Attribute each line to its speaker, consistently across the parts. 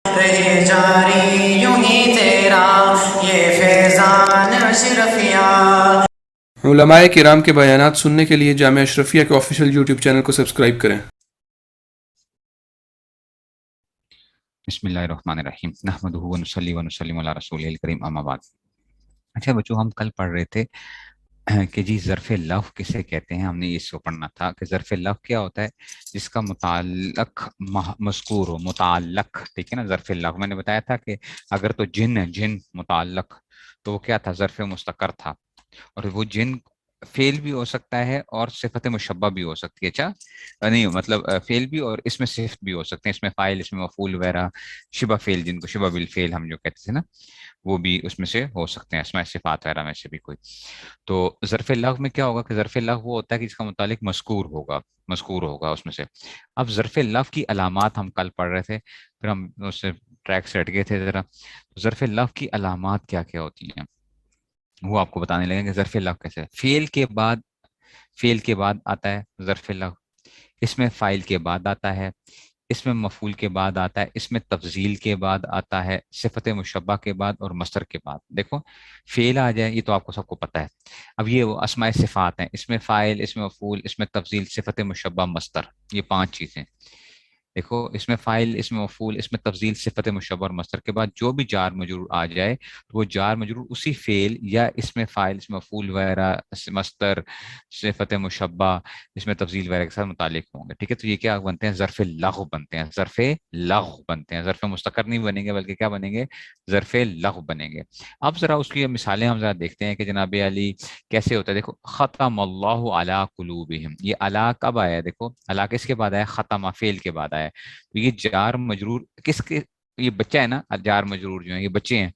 Speaker 1: رہے جاری یوں ہی تیرا یہ فیضان اشرفیہ۔
Speaker 2: علماء کرام کے بیانات سننے کے لیے جامعہ اشرفیہ کے آفیشیل یوٹیوب چینل کو سبسکرائب کریں۔
Speaker 3: بسم اللہ الرحمن الرحیم نحمدہ ونصلی ونسلم علی رسول الکریم اما بعد۔ اچھا بچوں، ہم کل پڑھ رہے تھے کہ جی ظرف لف کسے کہتے ہیں۔ ہم نے اس کو پڑھنا تھا کہ ظرف لف کیا ہوتا ہے، جس کا متعلق مذکور ہو، متعلق، ٹھیک ہے نا۔ ظرف لف میں نے بتایا تھا کہ اگر تو جن متعلق تو وہ کیا تھا، ظرف مستقر تھا، اور وہ جن فعل بھی ہو سکتا ہے اور صفت مشبہ بھی ہو سکتی ہے۔ اچھا نہیں، مطلب فعل بھی اور اس میں صفت بھی ہو سکتے ہیں، اس میں فاعل، اس میں مفعول وغیرہ، شبہ فعل، جن کو شبہ بالفعل ہم جو کہتے تھے نا، وہ بھی اس میں سے ہو سکتے ہیں، اسماء صفات وغیرہ میں سے بھی کوئی۔ تو ظرف لغو میں کیا ہوگا کہ ظرف لغو وہ ہوتا ہے کہ جس کا متعلق مذکور ہوگا اس میں سے۔ اب ظرف لغو کی علامات ہم کل پڑھ رہے تھے، پھر ہم اس سے ٹریک سے ہٹ گئے تھے ذرا۔ ظرف لغو کی علامات کیا کیا ہوتی ہیں وہ آپ کو بتانے لگیں کہ ظرف لغو کیسے ہے۔ فعل کے بعد آتا ہے ظرف لغو، اس میں فاعل کے بعد آتا ہے، اس میں مفعول کے بعد آتا ہے، اس میں تفضیل کے بعد آتا ہے، صفت مشبہ کے بعد اور مصدر کے بعد۔ دیکھو فعل آ جائے یہ تو آپ کو سب کو پتہ ہے۔ اب یہ وہ اسماء صفات ہیں، اس میں فاعل، اس میں مفعول، اس میں تفضیل، صفت مشبہ، مصدر، یہ 5 چیزیں۔ دیکھو اس میں فاعل، اس میں مفعول، اس میں تفضیل، صفت مشبہ اور مصدر کے بعد جو بھی جار مجرور آ جائے تو وہ جار مجرور اسی فعل یا اس میں فاعل، اس میں مفعول وغیرہ، مصدر، صفت مشبہ، اس میں تفضیل وغیرہ کے ساتھ متعلق ہوں گے، ٹھیک ہے۔ تو یہ کیا بنتے ہیں، ظرف لغو بنتے ہیں، ظرف لغو بنتے ہیں، ظرف مستقر نہیں بنیں گے بلکہ کیا بنیں گے، ظرف لغو بنیں گے۔ اب ذرا اس کی مثالیں ہم ذرا دیکھتے ہیں کہ جناب علی کیسے ہوتا ہے۔ دیکھو ختم اللہ علی قلوبہم، یہ علی کب آیا ہے، دیکھو علی کس کے بعد آیا، ختم فعل کے بعد آیا ہے۔ تو یہ جار مجرور کس کے، یہ بچہ ہے نا، جار مجرور جو ہیں یہ بچے ہیں،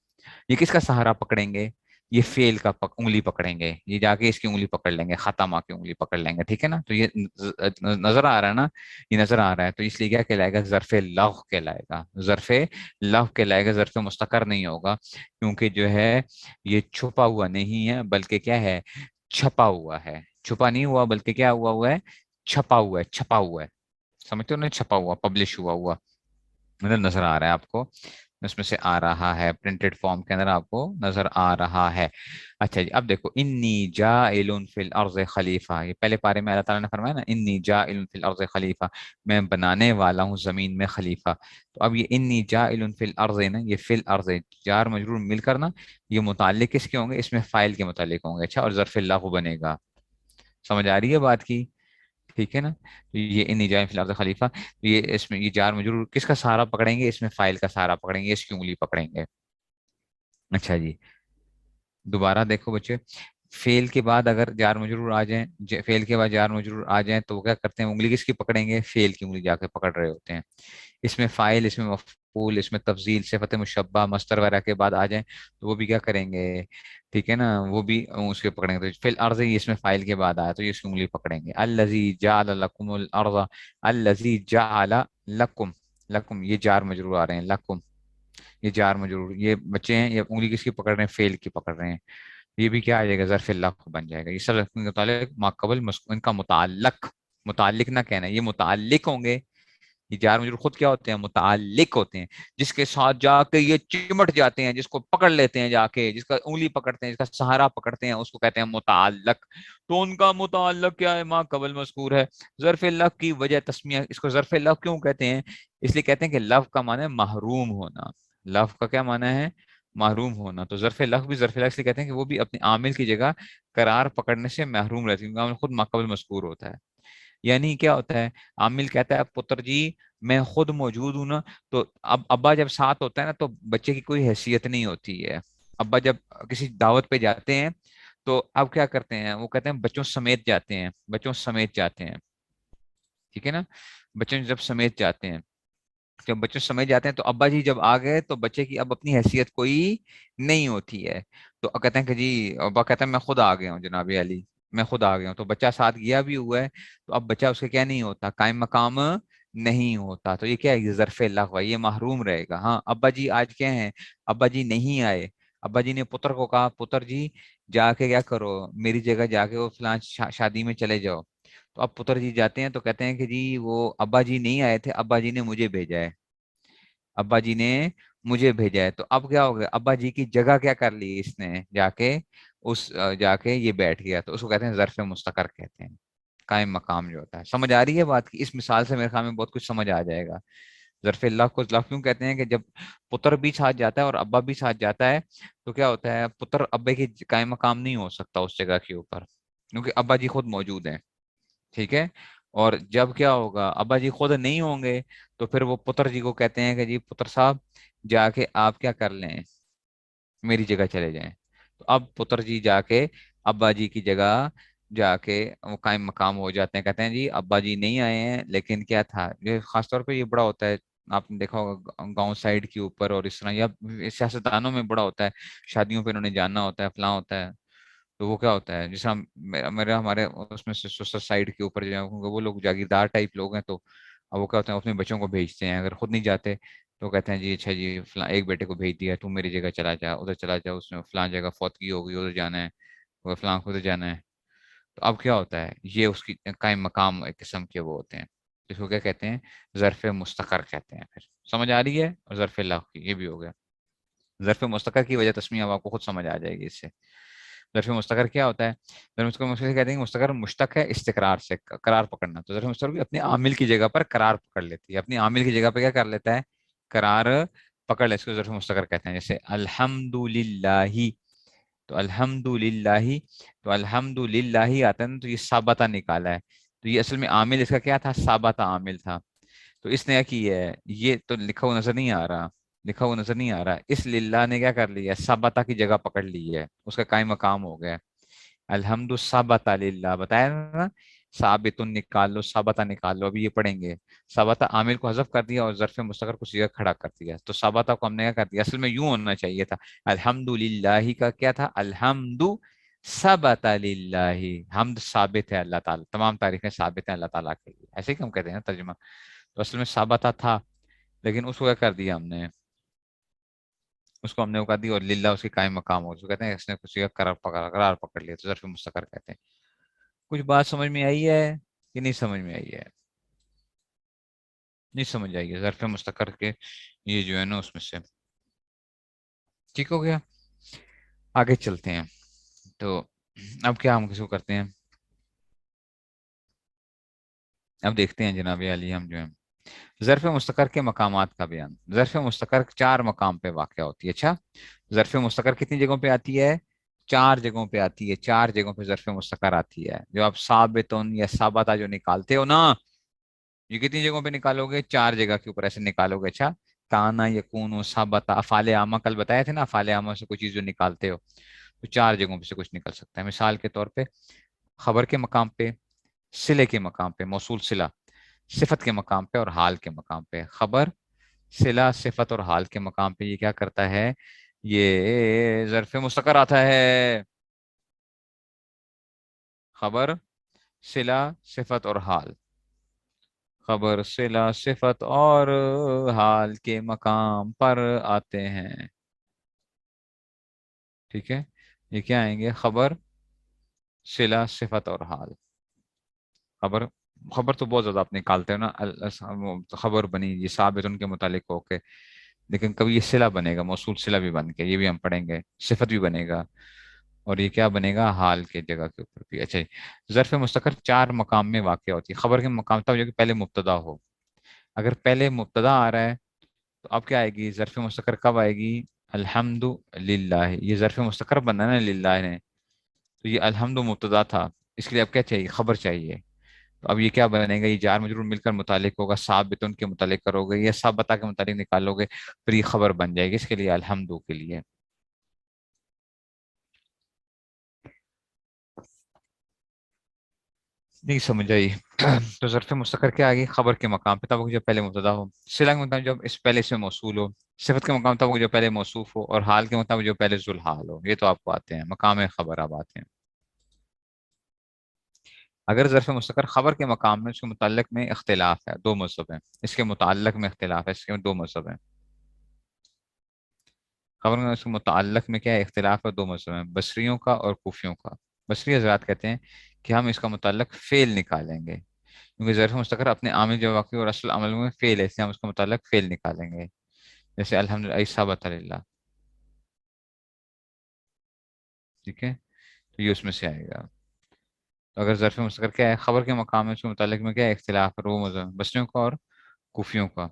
Speaker 3: یہ کس کا سہارا پکڑیں گے، یہ فعل کا انگلی پکڑیں گے، یہ جا کے اس کی انگلی پکڑ لیں گے، ختمہ کی انگلی پکڑ لیں گے، ٹھیک ہے نا۔ تو یہ نظر آ رہا ہے نا، یہ نظر آ رہا ہے، تو اس لیے کیا کہلائے گا، ظرف لغو کہلائے گا، ظرف لغو کہلائے گا، ظرف مستقر نہیں ہوگا، کیونکہ جو ہے یہ چھپا ہوا نہیں ہے بلکہ کیا ہے، چھپا ہوا ہے، چھپا نہیں ہوا بلکہ کیا ہوا ہے، چھپا ہوا ہے، چھپا ہوا ہے، سمجھتے ہو نا، چھپا ہوا، پبلش ہوا مطلب نظر آ رہا ہے آپ کو، اس میں سے آ رہا ہے، پرنٹڈ فارم کے اندر آپ کو نظر آ رہا ہے۔ اچھا جی، اب دیکھو انی جاعل فی الارض خلیفہ، یہ پہلے پارے میں اللہ تعالیٰ نے فرمایا نا، انی جاعل فی الارض خلیفہ، میں بنانے والا ہوں زمین میں خلیفہ۔ تو اب یہ انی جاعل فی الارض نا، یہ فی الارض جار مجرور مل کر نا، یہ متعلق کس کے ہوں گے، اس میں فاعل کے متعلق ہوں گے، اچھا، اور ظرف لغو بنے گا۔ سمجھ آ رہی ہے بات کی، ٹھیک ہے نا۔ تو یہ انی جاعل فی الارض خلیفہ، یہ اس میں یہ جار مجرور کس کا سہارا پکڑیں گے، اس میں فاعل کا سہارا پکڑیں گے، اس کی انگلی پکڑیں گے۔ اچھا جی، دوبارہ دیکھو بچے، فعل کے بعد اگر جار مجرور آ جائیں، فعل کے بعد جار مجرور آ جائیں تو وہ کیا کرتے ہیں، انگلی کس کی پکڑیں گے، فعل کی انگلی جا کے پکڑ رہے ہوتے ہیں۔ اس میں فاعل، اس میں مفعول، اس میں تفضیل، صفت مشبہ، مصدر وغیرہ کے بعد آ جائیں تو وہ بھی کیا کریں گے، ٹھیک ہے نا، وہ بھی اس کے پکڑیں گے۔ تو فی الارض اس میں فاعل کے بعد آیا تو یہ اس کی انگلی پکڑیں گے۔ الذی جعل لکم الارض، الذی جعل لکم، لکم یہ جار مجرور آ رہے ہیں، لکم یہ جار مجرور، یہ بچے ہیں، یہ انگلی کس کی پکڑ رہے ہیں، فعل کی پکڑ رہے ہیں، یہ بھی کیا آ جائے گا، ظرف لغو بن جائے گا۔ یہ سب متعلق ماقبل ان کا متعلق نہ کہنا ہے، یہ متعلق ہوں گے، یہ جار مجرور خود کیا ہوتے ہیں، متعلق ہوتے ہیں، جس کے ساتھ جا کے یہ چمٹ جاتے ہیں، جس کو پکڑ لیتے ہیں جا کے، جس کا انگلی پکڑتے ہیں، جس کا سہارا پکڑتے ہیں، اس کو کہتے ہیں متعلق۔ تو ان کا متعلق کیا ہے، ما قبل مذکور ہے، ظرف لغو کی وجہ تسمیہ، اس کو ظرف لغو کیوں کہتے ہیں، اس لیے کہتے ہیں کہ لغو کا معنی ہے محروم ہونا، لغو کا کیا معنی ہے، محروم ہونا۔ تو ظرف لغو بھی ظرف لغو اس لیے کہتے ہیں کہ وہ بھی اپنے عامل کی جگہ قرار پکڑنے سے محروم رہتی ہے، کیونکہ عامل خود ما قبل مذکور ہوتا ہے۔ یعنی کیا ہوتا ہے، عامل کہتا ہے پتر جی میں خود موجود ہوں نا، تو اب ابا جب ساتھ ہوتا ہے نا تو بچے کی کوئی حیثیت نہیں ہوتی ہے۔ ابا جب کسی دعوت پہ جاتے ہیں تو اب کیا کرتے ہیں، وہ کہتے ہیں بچوں سمیت جاتے ہیں، بچوں سمیت جاتے ہیں، ٹھیک ہے نا، بچوں جب سمیت جاتے ہیں، جب بچے سمجھ جاتے ہیں تو ابا جی جب آ گئے تو بچے کی اب اپنی حیثیت کوئی نہیں ہوتی ہے، تو کہتے ہیں کہ جی، ابا کہتا ہے میں خود آ گیا ہوں جناب علی، میں خود آ گیا ہوں، تو بچہ ساتھ گیا بھی ہوا ہے، تو اب بچہ اس کے کیا نہیں ہوتا، قائم مقام نہیں ہوتا۔ تو یہ کیا ہے، یہ ظرف لغو ہے، یہ محروم رہے گا۔ ہاں ابا جی آج کیا ہیں، ابا جی نہیں آئے، ابا جی نے پتر کو کہا پتر جی جا کے کیا کرو، میری جگہ جا کے وہ فلاں شادی میں چلے جاؤ، تو اب پتر جی جاتے ہیں تو کہتے ہیں کہ جی وہ ابا جی نہیں آئے تھے، ابا جی نے مجھے بھیجا ہے، ابا جی نے مجھے بھیجا ہے، تو اب کیا ہو گیا، ابا جی کی جگہ کیا کر لی اس نے، جا کے یہ بیٹھ گیا، تو اس کو کہتے ہیں ظرف مستقر کہتے ہیں، قائم مقام جو ہوتا ہے۔ سمجھ آ رہی ہے بات کی؟ اس مثال سے میرے خیال میں بہت کچھ سمجھ آ جائے گا۔ ظرف اللہ کو لفظ کیوں کہتے ہیں کہ جب پتر بھی ساتھ جاتا ہے اور ابا بھی ساتھ جاتا ہے تو کیا ہوتا ہے، پتر ابے کی قائم مقام نہیں ہو سکتا اس جگہ کے اوپر، کیونکہ ابا جی خود موجود ہیں، ٹھیک ہے۔ اور جب کیا ہوگا، ابا جی خود نہیں ہوں گے تو پھر وہ پتر جی کو کہتے ہیں کہ جی پتر صاحب جا کے آپ کیا کر لیں، میری جگہ چلے جائیں۔ تو اب پتر جی جا کے ابا جی کی جگہ جا کے وہ قائم مقام ہو جاتے ہیں، کہتے ہیں جی ابا جی نہیں آئے ہیں، لیکن کیا تھا، یہ خاص طور پہ یہ بڑا ہوتا ہے، آپ نے دیکھا ہوگا گاؤں سائڈ کے اوپر اور اس طرح، یا سیاستدانوں میں بڑا ہوتا ہے، شادیوں پہ انہوں نے جانا ہوتا ہے، فلاں ہوتا ہے، تو وہ کیا ہوتا ہے، جیسے ہمارے اس میں سے سسر سائڈ کے اوپر جو ہے کیونکہ وہ لوگ جاگیردار ٹائپ لوگ ہیں، تو اب وہ کیا ہوتے ہیں اپنے بچوں کو بھیجتے ہیں، اگر خود نہیں جاتے تو کہتے ہیں جی اچھا جی فلاں ایک بیٹے کو بھیج دیا، تو میری جگہ چلا جا، ادھر چلا جا، اس میں فلاں جگہ فوتگی ہو گئی ادھر جانا ہے، وہ فلاں کو ادھر جانا ہے۔ تو اب کیا ہوتا ہے، یہ اس کی قائم مقام ایک قسم کے وہ ہوتے ہیں، جس کو کیا کہتے ہیں، ظرف مستقر کہتے ہیں۔ پھر سمجھ آ رہی ہے؟ اور ظرف اللہ کی یہ بھی ہو گیا۔ ظرف مستقر کی وجہ تسمیہ اب آپ کو خود سمجھ آ جائے گی اس سے۔ ظرف مستقر کیا ہوتا ہے، ظرف مستقر کہتے ہیں کہ مستقر مشتق ہے استقرار سے، قرار پکڑنا، تو ظرف مستقر بھی اپنے عامل کی جگہ پر قرار پکڑ لیتی ہے، اپنی عامل کی جگہ پہ کیا کر لیتا ہے، قرار پکڑ لے، اس کو ظرف مستقر کہتے ہیں۔ جیسے الحمد للہ، تو الحمد للہ، تو الحمد للہ آتا ہے نا، تو یہ ثابتہ نکالا ہے، تو یہ اصل میں عامل اس کا کیا تھا، ثابتہ عامل تھا، تو اس نے کیا کی ہے، یہ تو لکھا ہوا نظر نہیں آ رہا، لکھا ہوا نظر نہیں آ رہا، اس للہ نے کیا کر لیا ہے، ثابتہ کی جگہ پکڑ لی ہے، اس کا قائم مقام ہو گیا۔ الحمد ثابت للہ بتایا نا، ثابت نکال لو، ثابتہ نکال لو، ابھی یہ پڑھیں گے۔ ثابتہ عامل کو حذف کر دیا اور ظرف مستقر کو سیدھا کھڑا کر دیا، تو ثابتہ کو ہم نے کیا کر دیا، اصل میں یوں ہونا چاہیے تھا، الحمد للہ کا کیا تھا، الحمد ثبت للہ، حمد ثابت ہے اللہ تعالیٰ، تمام تعریفیں ثابت ہیں اللہ تعالیٰ کے لیے، ایسے ہی ہم کہتے ہیں نا ترجمہ، تو اصل میں ثابتہ تھا، لیکن اس کو کیا کر دیا ہم نے، اس کو ہم نے وہ کر دی، اور للہ اس کی قائم مقام ہو، اس کو کہتے ہیں اس نے کسی کا قرار پکڑ لیا، تو ظرف مستقر کہتے ہیں۔ کچھ بات سمجھ میں آئی ہے کہ نہیں سمجھ میں آئی ہے؟ نہیں سمجھ آئی ہے، ظرف مستقر کے یہ جو ہے نا اس میں سے، ٹھیک ہو گیا۔ آگے چلتے ہیں، تو اب کیا ہم کس کو کرتے ہیں، اب دیکھتے ہیں جناب علی، ہم جو ہیں ظرف مستقر کے مقامات کا بیان۔ ظرف مستقر 4 مقام پہ واقع ہوتی ہے، اچھا، ظرف مستقر کتنی جگہوں پہ آتی ہے، 4 جگہوں پہ آتی ہے، 4 جگہوں پہ ظرف مستقر آتی ہے، جو آپ ثابتن یا ثابتہ جو نکالتے ہو نا، یہ کتنی جگہوں پہ نکالو گے، 4 جگہ کے اوپر ایسے نکالو گے، اچھا، کانا یکون ثابتہ، افعال عامہ کل بتایا تھے نا، افعال عامہ سے کوئی چیز جو نکالتے ہو تو 4 جگہوں پہ سے کچھ نکل سکتا ہے، مثال کے طور پہ خبر کے مقام پہ، صلے کے مقام پہ، موصول صلہ، صفت کے مقام پہ اور حال کے مقام پہ۔ خبر، صلہ، صفت اور حال کے مقام پہ یہ کیا کرتا ہے، یہ ظرف مستقر آتا ہے، خبر، صلہ، صفت اور حال، خبر، صلہ، صفت اور حال کے مقام پر آتے ہیں، ٹھیک ہے، یہ کیا آئیں گے، خبر، صلہ، صفت اور حال۔ خبر، خبر تو بہت زیادہ آپ نکالتے ہو نا، خبر بنی یہ ثابت ان کے متعلق ہو کے، لیکن کبھی یہ صلہ بنے گا، موصول صلہ بھی بن کے، یہ بھی ہم پڑھیں گے، صفت بھی بنے گا، اور یہ کیا بنے گا، حال کے جگہ کے اوپر بھی۔ اچھا جی، ظرف مستقر 4 مقام میں واقع ہوتی ہے۔ خبر کے مقام تب جو کہ پہلے مبتدا ہو، اگر پہلے مبتدا آ رہا ہے تو اب کیا آئے گی، ظرف مستقر کب آئے گی، الحمد للہ، یہ ظرف مستقر بنا نا للہ نے، تو یہ الحمد مبتدا تھا، اس کے لیے اب کیا چاہیے، خبر چاہیے، تو اب یہ کیا بنے گا، یہ جار مجرور مل کر متعلق ہوگا، ثابت ان کے متعلق کرو گے یا ثابتہ کے متعلق نکالو گے، پھر یہ خبر بن جائے گی، اس کے لیے الحمد کے لیے۔ نہیں سمجھ آئی؟ تو ظرف مستقر کیا آئے گی، خبر کے مقام پہ تب وہ جو پہلے مبتدا ہو، صلہ کے مطابق جب اس پہلے سے موصول ہو، صفت کے مقام تب وہ جو پہلے موصوف ہو، اور حال کے مطابق جو پہلے ذوالحال ہو، یہ تو آپ کو آتے ہیں، مقام خبر اب آتے ہیں۔ اگر ظرف مستقر خبر کے مقام میں، اس کے متعلق میں اختلاف ہے، 2 مذہب ہیں، اس کے متعلق میں اختلاف ہے، اس کے 2 مذہب ہیں، خبر میں اس کے متعلق میں کیا ہے، اختلاف ہے، 2 مذہب ہیں، بصریوں کا اور کوفیوں کا۔ بصری حضرات کہتے ہیں کہ ہم اس کا متعلق فعل نکالیں گے، کیونکہ ظرف مستقر اپنے عامل جو واقع اور اصل عمل میں فعل ہے، اس لیے ہم اس کا متعلق فعل نکالیں گے، جیسے الحمدللہ ثابت اللہ، ٹھیک ہے، تو یہ اس میں سے آئے گا. تو اگر ظرف مستقر کیا ہے، خبر کے مقام میں اس کے متعلق میں کیا ہے اختلاف ہے، وہ مذہب بصریوں کا اور کوفیوں کا.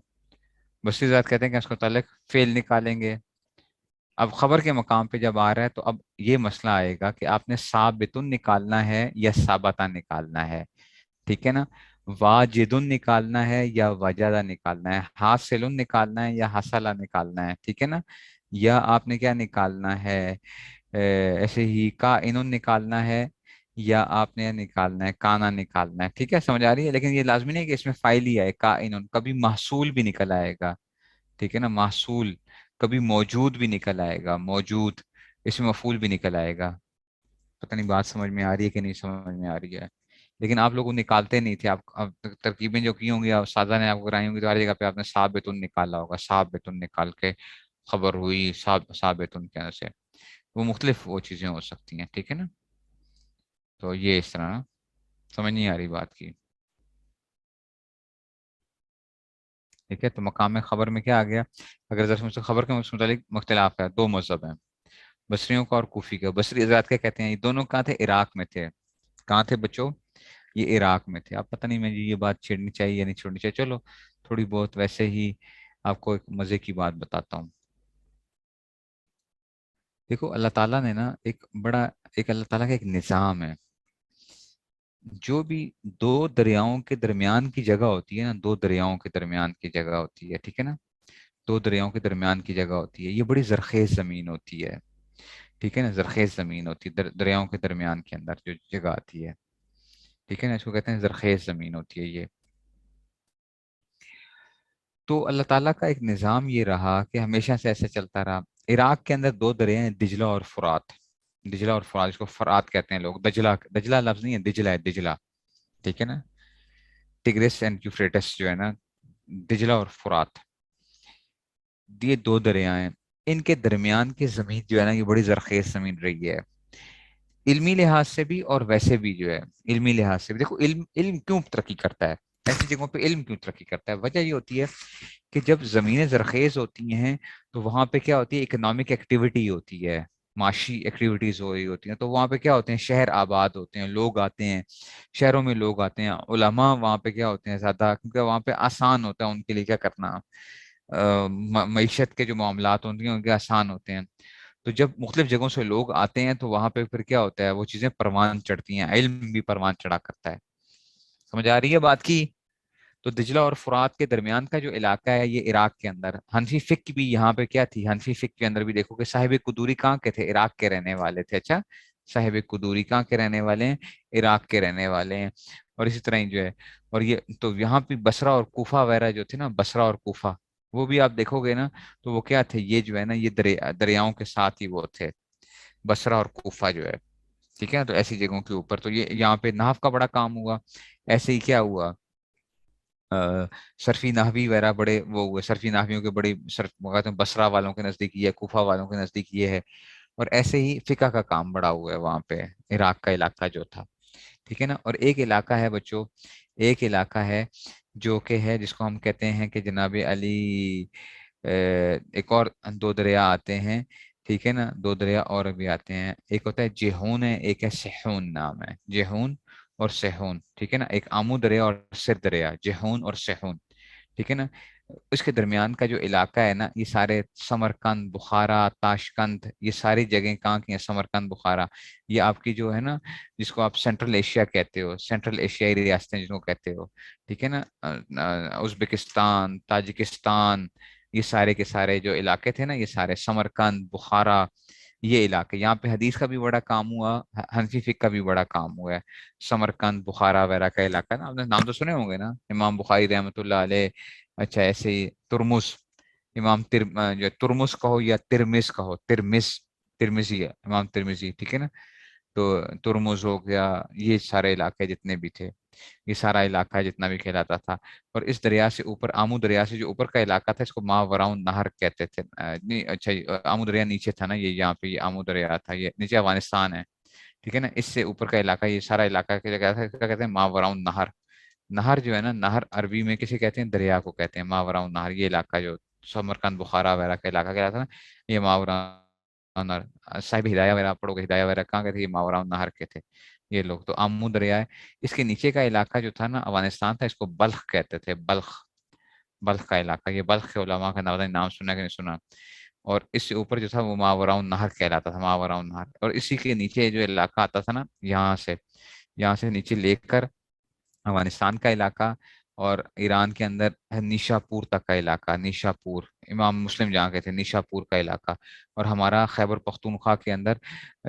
Speaker 3: بصری ذات کہتے ہیں کہ اس کے متعلق فعل نکالیں گے. اب خبر کے مقام پہ جب آ رہا ہے تو اب یہ مسئلہ آئے گا کہ آپ نے ثابتن نکالنا ہے یا ثابتہ نکالنا ہے، ٹھیک ہے نا. واجدن نکالنا ہے یا وجدہ نکالنا ہے، حاصل نکالنا ہے یا حصلہ نکالنا ہے، ٹھیک ہے نا. یا آپ نے کیا نکالنا ہے، ایسے ہی کائن نکالنا ہے، یا آپ نے نکالنا ہے کانا نکالنا ہے. ٹھیک ہے، سمجھ آ رہی ہے. لیکن یہ لازمی نہیں کہ اس میں فائل ہی آئے، کائن کبھی محصول بھی نکل آئے گا، ٹھیک ہے نا. محصول کبھی موجود بھی نکل آئے گا، موجود اس میں مفعول بھی نکل آئے گا. پتہ نہیں بات سمجھ میں آ رہی ہے کہ نہیں سمجھ میں آ رہی ہے. لیکن آپ لوگ نکالتے نہیں تھے. آپ ترکیبیں جو کی ہوں گی استاذہ نے آپ کو کرائی ہوں گی تو ہر جگہ پہ آپ نے ثابتن نکالا ہوگا، ثابتن نکال کے خبر ہوئی ثابتن کے اندر سے. وہ مختلف وہ چیزیں ہو سکتی ہیں، ٹھیک ہے نا. تو یہ اس طرح نا، سمجھ نہیں آ رہی بات کی. ٹھیک ہے، تو مقام خبر میں کیا آ گیا، اگر ذرا خبر کے متعلق مختلاف ہے، دو مذہب ہیں، بصریوں کا اور کوفی کا. بصری حضرات کیا کہتے ہیں، یہ دونوں کہاں تھے، عراق میں تھے. کہاں تھے بچوں، یہ عراق میں تھے. اب پتہ نہیں مجھے یہ بات چھیڑنی چاہیے یا نہیں چھوڑنی چاہیے، چلو تھوڑی بہت ویسے ہی آپ کو ایک مزے کی بات بتاتا ہوں. دیکھو اللہ تعالیٰ نے نا ایک اللہ تعالیٰ کا ایک نظام ہے. جو بھی دو دریاؤں کے درمیان کی جگہ ہوتی ہے نا، دو دریاؤں کے درمیان کی جگہ ہوتی ہے، ٹھیک ہے نا. دو دریاؤں کے درمیان کی جگہ ہوتی ہے، یہ بڑی زرخیز زمین ہوتی ہے، ٹھیک ہے نا. زرخیز زمین ہوتی ہے دریاؤں کے درمیان کے اندر جو جگہ آتی ہے، ٹھیک ہے نا. اس کو کہتے ہیں زرخیز زمین ہوتی ہے یہ. تو اللہ تعالیٰ کا ایک نظام یہ رہا کہ ہمیشہ سے ایسے چلتا رہا. عراق کے اندر دو دریا ہیں، دجلہ اور فرات. دجلہ اور فرات، اس کو فرات کہتے ہیں لوگ. دجلہ دجلہ لفظ نہیں ہے، دجلہ ہے، دجلہ، ٹھیک ہے نا. ٹگرس اینڈ یوفریٹس جو ہے نا، دجلہ اور فرات، یہ دو دریا ہیں. ان کے درمیان کی زمین جو ہے نا، یہ بڑی زرخیز زمین رہی ہے، علمی لحاظ سے بھی اور ویسے بھی جو ہے. علمی لحاظ سے بھی دیکھو، علم کیوں ترقی کرتا ہے، ایسی جگہوں پہ علم کیوں ترقی کرتا ہے. وجہ یہ ہوتی ہے کہ جب زمینیں زرخیز ہوتی ہیں تو وہاں پہ کیا ہوتی ہے، اکنامک ایکٹیویٹی ہوتی ہے، معاشی ایکٹیویٹیز ہو رہی ہوتی ہیں. تو وہاں پہ کیا ہوتے ہیں، شہر آباد ہوتے ہیں، لوگ آتے ہیں، شہروں میں لوگ آتے ہیں. علماء وہاں پہ کیا ہوتے ہیں زیادہ، کیونکہ وہاں پہ آسان ہوتا ہے ان کے لیے کیا کرنا، معیشت کے جو معاملات ہوتے ہیں ان کے آسان ہوتے ہیں. تو جب مختلف جگہوں سے لوگ آتے ہیں تو وہاں پہ پھر کیا ہوتا ہے، وہ چیزیں پروان چڑھتی ہیں، علم بھی پروان چڑھا کرتا ہے. سمجھ آ رہی ہے بات کی. تو دجلہ اور فرات کے درمیان کا جو علاقہ ہے یہ عراق کے اندر. حنفی فقہ بھی یہاں پہ کیا تھی، حنفی فقہ کے اندر بھی دیکھو کہ صاحب قدوری کہاں کے تھے، عراق کے رہنے والے تھے. اچھا، صاحب قدوری کہاں کے رہنے والے ہیں، عراق کے رہنے والے ہیں. اور اسی طرح ہی جو ہے، اور یہ تو یہاں پہ بصرہ اور کوفہ وغیرہ جو تھے نا، بصرہ اور کوفہ، وہ بھی آپ دیکھو گے نا تو وہ کیا تھے، یہ جو ہے نا یہ دریاؤں کے ساتھ ہی وہ تھے، بصرہ اور کوفہ جو ہے. ٹھیک ہے، تو ایسی جگہوں کے اوپر تو یہ یہاں پہ نحو کا بڑا کام ہوا. ایسے ہی کیا ہوا، صرفی نحوی وغیرہ بڑے وہ ہوئے، صرفی نحویوں کے بڑے صرف بصرہ والوں کے نزدیک یہ ہے، کوفہ والوں کے نزدیک یہ ہے. اور ایسے ہی فقہ کا کام بڑا ہوا ہے وہاں پہ، عراق کا علاقہ جو تھا، ٹھیک ہے نا. اور ایک علاقہ ہے بچوں، ایک علاقہ ہے جو کہ ہے جس کو ہم کہتے ہیں کہ جناب علی، ایک اور دو دریا آتے ہیں، ٹھیک ہے نا. دو دریا اور بھی آتے ہیں، ایک ہوتا ہے جیہون ہے، ایک ہے سحون نام ہے، جیہون اور سحون، ٹھیک ہے نا. ایک آمو دریا اور سر دریا، جیہون اور سحون، ٹھیک ہے نا. اس کے درمیان کا جو علاقہ ہے نا، یہ سارے سمرقند، بخارا، تاشقند، یہ ساری جگہیں کہاں کی ہیں، سمرقند، بخارا. یہ آپ کی جو ہے نا، جس کو آپ سینٹرل ایشیا کہتے ہو، سینٹرل ایشیائی ریاستیں جس کو کہتے ہو، ٹھیک ہے نا. ازبکستان، تاجکستان، یہ سارے کے سارے جو علاقے تھے نا، یہ سارے سمرقند، بخارا، یہ علاقے. یہاں پہ حدیث کا بھی بڑا کام ہوا، حنفی فقہ کا بھی بڑا کام ہوا ہے. سمرقند، بخارا وغیرہ کا علاقہ نا، آپ نے نام تو سنے ہوں گے نا، امام بخاری رحمۃ اللہ علیہ. اچھا، ایسے ہی ترمس، جو ترمس کہو یا ترمس کہو، ترمزی ہے، امام ترمزی، ٹھیک ہے نا. تو ترمز ہو گیا، یہ سارے علاقے جتنے بھی تھے، یہ سارا علاقہ جتنا بھی کہلاتا تھا. اور اس دریا سے اوپر، آمو دریا سے جو اوپر کا علاقہ تھا، اس کو ماوراؤن نہر کہتے تھے. نہیں اچھا، آمو دریا نیچے تھا نا، یہ یہاں پہ یہ آمو دریا تھا، یہ نیچے افغانستان ہے، ٹھیک ہے نا. اس سے اوپر کا علاقہ، یہ سارا علاقہ کیا کہتا ہے، کیا کہتے ہیں، ماوراؤن نہر. نہر جو ہے نا، نہر عربی میں کسی کہتے ہیں، دریا کو کہتے ہیں، ماوراؤن نہر. یہ علاقہ جو سمرقند بخارا وغیرہ کا علاقہ کہلاتا تھا نا، یہ ماورا نہر، صاحب ہدایہ وغیرہ پڑھو گے، ہدایہ وغیرہ کہاں کے تھے؟ یہ ماورا نہر کے تھے یہ لوگ. تو آمو دریا ہے، اس کے نیچے کا علاقہ جو تھا نا افغانستان تھا، اس کو بلخ کہتے تھے، بلخ، بلخ کا علاقہ. یہ بلخ کے علماء کا نام سنا کہ نہیں سنا. اور اس سے اوپر جو تھا وہ ماورا نہر کہلاتا تھا، ماورا نہر. اور اسی کے نیچے جو علاقہ آتا تھا نا، یہاں سے نیچے لے کر افغانستان کا علاقہ، اور ایران کے اندر نیشا پور تک کا علاقہ، نیشا پور امام مسلم جہاں کے تھے، نیشا پور کا علاقہ. اور ہمارا خیبر پختونخوا کے اندر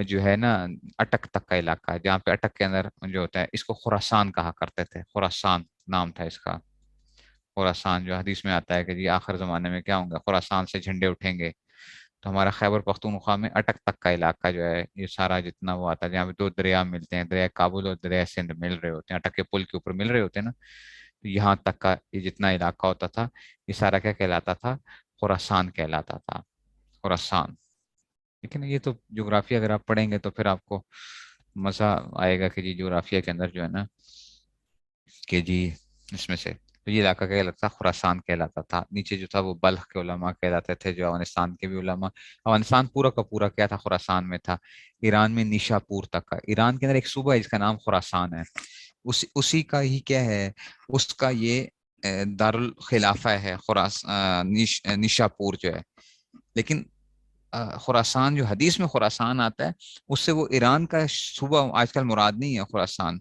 Speaker 3: جو ہے نا اٹک تک کا علاقہ، جہاں پہ اٹک کے اندر جو ہوتا ہے، اس کو خراسان کہا کرتے تھے، خراسان نام تھا اس کا. خراسان جو حدیث میں آتا ہے کہ جی آخر زمانے میں کیا ہوں گا، خراسان سے جھنڈے اٹھیں گے. تو ہمارا خیبر پختونخوا میں اٹک تک کا علاقہ جو ہے، یہ سارا جتنا وہ آتا ہے، جہاں پہ دو دریا ملتے ہیں، دریا کابل اور دریا سندھ مل رہے ہوتے ہیں، اٹک کے پل کے اوپر مل رہے ہوتے ہیں نا، تو یہاں تک کا یہ جتنا علاقہ ہوتا تھا، یہ سارا کیا کہلاتا تھا؟ خراسان کہلاتا تھا، خراسان. ٹھیک ہے نا. یہ تو جغرافیہ اگر آپ پڑھیں گے تو پھر آپ کو مزہ آئے گا کہ جی جغرافیہ کے اندر جو ہے نا کہ جی اس میں سے تو یہ علاقہ کہلاتا تھا خراسان کہلاتا تھا. نیچے جو تھا وہ بلخ کے علماء کہلاتے تھے، جو افغانستان کے بھی علماء. افغانستان پورا کا پورا کیا تھا؟ خراسان میں تھا. ایران میں نیشا پور تک کا. ایران کے اندر ایک صوبہ ہے جس کا نام خراسان ہے، اسی کا ہی کیا ہے، اس کا یہ دارالخلافہ ہے نیشا پور جو ہے. لیکن خراسان جو حدیث میں خراسان آتا ہے، اس سے وہ ایران کا صوبہ آج کل مراد نہیں ہے خراسان.